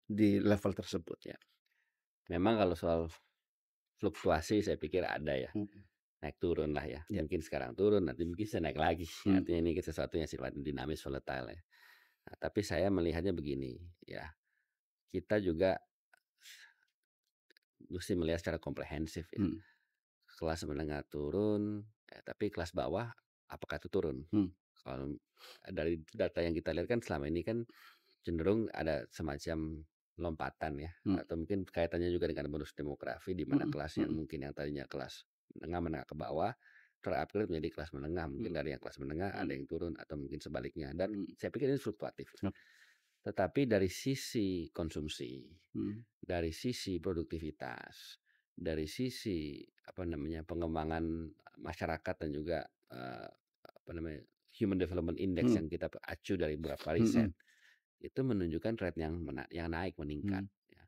di level tersebut? ya memang kalau soal fluktuasi saya pikir ada ya. Mhm, Naik turun lah ya, iya, mungkin sekarang turun, nanti mungkin bisa naik lagi, mmm, artinya ini sesuatu yang sifatnya dinamis, volatile ya. Nah, tapi saya melihatnya begini, ya, kita juga mesti melihat secara komprehensif ya. mhm Kelas menengah turun, tapi kelas bawah apakah itu turun? mhm Kalau dari data yang kita lihat kan selama ini kan cenderung ada semacam lompatan ya, mhm atau mungkin kaitannya juga dengan bonus demografi di mana mhm kelas yang mhm mungkin yang tadinya kelas menengah ke bawah, ter-upgrade menjadi kelas menengah. Mungkin mhm dari yang kelas menengah ada mhm yang turun atau mungkin sebaliknya dan mhm, saya pikir ini fluktuatif. ok Tetapi dari sisi konsumsi, mhm dari sisi produktivitas, dari sisi apa namanya, pengembangan masyarakat dan juga, apa namanya, Human Development Index mhm yang kita acu dari beberapa riset mhm itu menunjukkan trend yang naik, meningkat, mhm ya.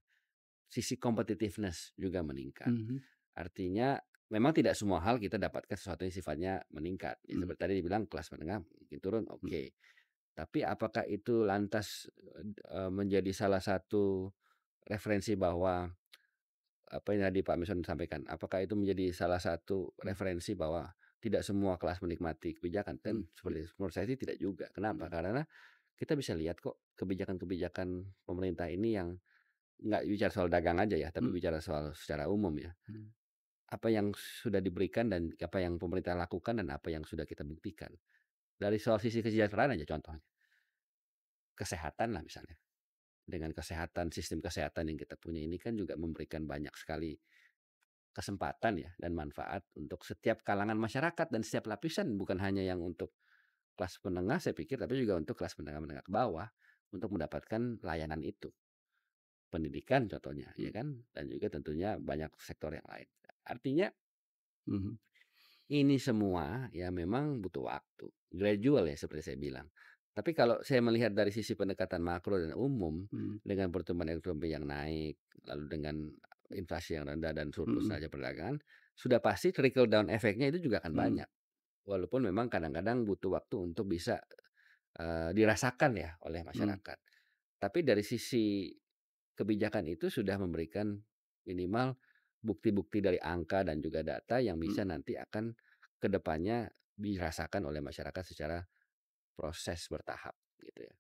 Sisi competitiveness juga meningkat. mhm Artinya memang tidak semua hal kita dapatkan sesuatu yang sifatnya meningkat. Ya mhm seperti tadi dibilang kelas menengah mungkin turun, mhm oke. Tapi apakah itu lantas, menjadi salah satu referensi bahwa apa yang tadi Pak Miswan sampaikan, apakah itu menjadi salah satu mhm referensi bahwa tidak semua kelas menikmati kebijakan? mhm, Kan seperti menurut saya sih tidak juga. Kenapa? mhm Karena kita bisa lihat kok kebijakan-kebijakan pemerintah ini yang nggak bicara soal dagang aja ya, tapi mhm bicara soal secara umum ya. mhm Apa yang sudah diberikan dan apa yang pemerintah lakukan dan apa yang sudah kita buktikan. Dari soal sisi kesejahteraan aja contohnya, kesehatan lah misalnya. Dengan kesehatan, sistem kesehatan yang kita punya ini kan juga memberikan banyak sekali kesempatan ya dan manfaat untuk setiap kalangan masyarakat dan setiap lapisan, bukan hanya yang untuk kelas menengah saya pikir, tapi juga untuk kelas menengah-menengah ke bawah untuk mendapatkan layanan itu. Pendidikan contohnya, ya mhm kan? Dan juga tentunya banyak sektor yang lain. Artinya mhm Ini semua ya memang butuh waktu, gradual ya seperti saya bilang. Tapi kalau saya melihat dari sisi pendekatan makro dan umum, Mhm, dengan pertumbuhan ekonomi yang naik, lalu dengan inflasi yang rendah dan surplus mhm, neraca perdagangan, sudah pasti trickle down efeknya itu juga akan mhm, banyak. Walaupun memang kadang-kadang butuh waktu untuk bisa, dirasakan ya oleh mhm, masyarakat. Tapi dari sisi kebijakan itu sudah memberikan minimal bukti-bukti dari angka dan juga data yang mhm, bisa nanti akan ke depannya dirasakan oleh masyarakat secara proses bertahap gitu ya.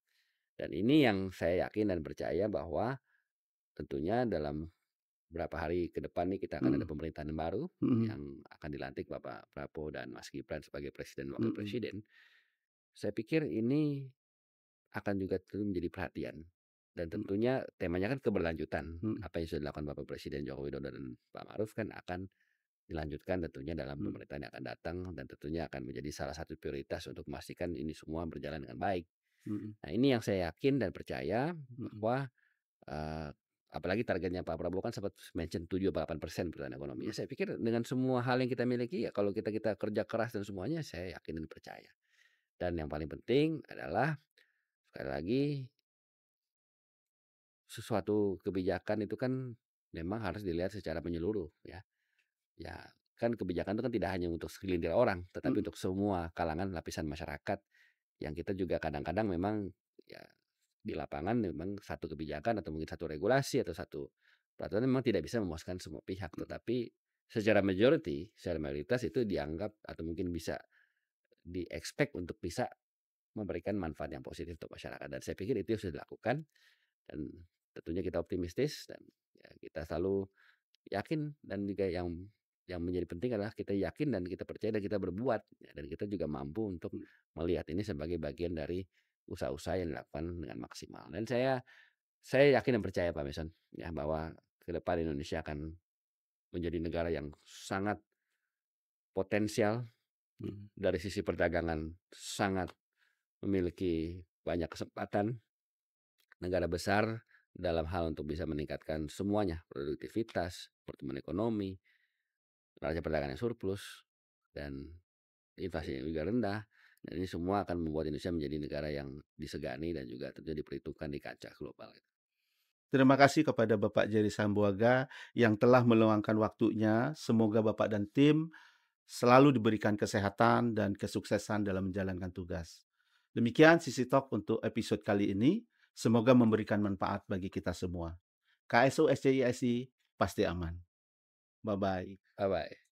Dan ini yang saya yakin dan percaya bahwa tentunya dalam beberapa hari ke depan nih kita akan ada mhm, pemerintahan baru mhm, yang akan dilantik Bapak Prabowo dan Mas Gibran sebagai presiden dan wakil mhm, presiden. Saya pikir ini akan juga tentu menjadi perhatian dan mhm, tentunya temanya kan keberlanjutan. mhm, Apa yang sudah dilakukan Bapak Presiden Joko Widodo dan Pak Maruf kan akan dilanjutkan tentunya dalam mhm, pemerintahan yang akan datang dan tentunya akan menjadi salah satu prioritas untuk memastikan ini semua berjalan dengan baik. mhm, Nah, ini yang saya yakin dan percaya mhm, bahwa, eee, apalagi targetnya Pak Prabowo kan sempat mention 7 apa 8% pertumbuhan ekonomi. Ya mhm, saya pikir dengan semua hal yang kita miliki ya kalau kita kerja keras dan semuanya saya yakin dan percaya. Dan yang paling penting adalah sekali lagi sesuatu kebijakan itu kan memang harus dilihat secara menyeluruh ya. Ya, kan kebijakan itu kan tidak hanya untuk segelintir orang, tetapi mhm, untuk semua kalangan lapisan masyarakat yang kita juga kadang-kadang memang ya di lapangan memang satu kebijakan atau mungkin satu regulasi atau satu peraturan memang tidak bisa memuaskan semua pihak, mhm, tetapi secara majority, secara mayoritas itu dianggap atau mungkin bisa di-expect untuk bisa memberikan manfaat yang positif untuk masyarakat dan saya pikir itu sudah dilakukan dan tentunya kita optimistis dan ya kita selalu yakin dan juga yang menjadi penting adalah kita yakin dan kita percaya dan kita berbuat, ya, dan kita juga mampu untuk mhm, melihat ini sebagai bagian dari usaha-usaha yang dilakukan dengan maksimal. Dan saya yakin dan percaya Pak Mason, ya bahwa ke depan Indonesia akan menjadi negara yang sangat potensial mhm, dari sisi perdagangan, sangat memiliki banyak kesempatan, negara besar dalam hal untuk bisa meningkatkan semuanya, produktivitas, pertumbuhan ekonomi, neraca perdagangan yang surplus, dan inflasinya juga rendah, dan ini semua akan membuat Indonesia menjadi negara yang disegani dan juga tentunya diperhitungkan di kancah global. Terima kasih kepada Bapak Jerry Sambuaga yang telah meluangkan waktunya. Semoga Bapak dan tim selalu diberikan kesehatan dan kesuksesan dalam menjalankan tugas. Demikian Sisi Talk untuk episode kali ini. Semoga memberikan manfaat bagi kita semua. KSU SCISI pasti aman. Bye-bye. Bye-bye.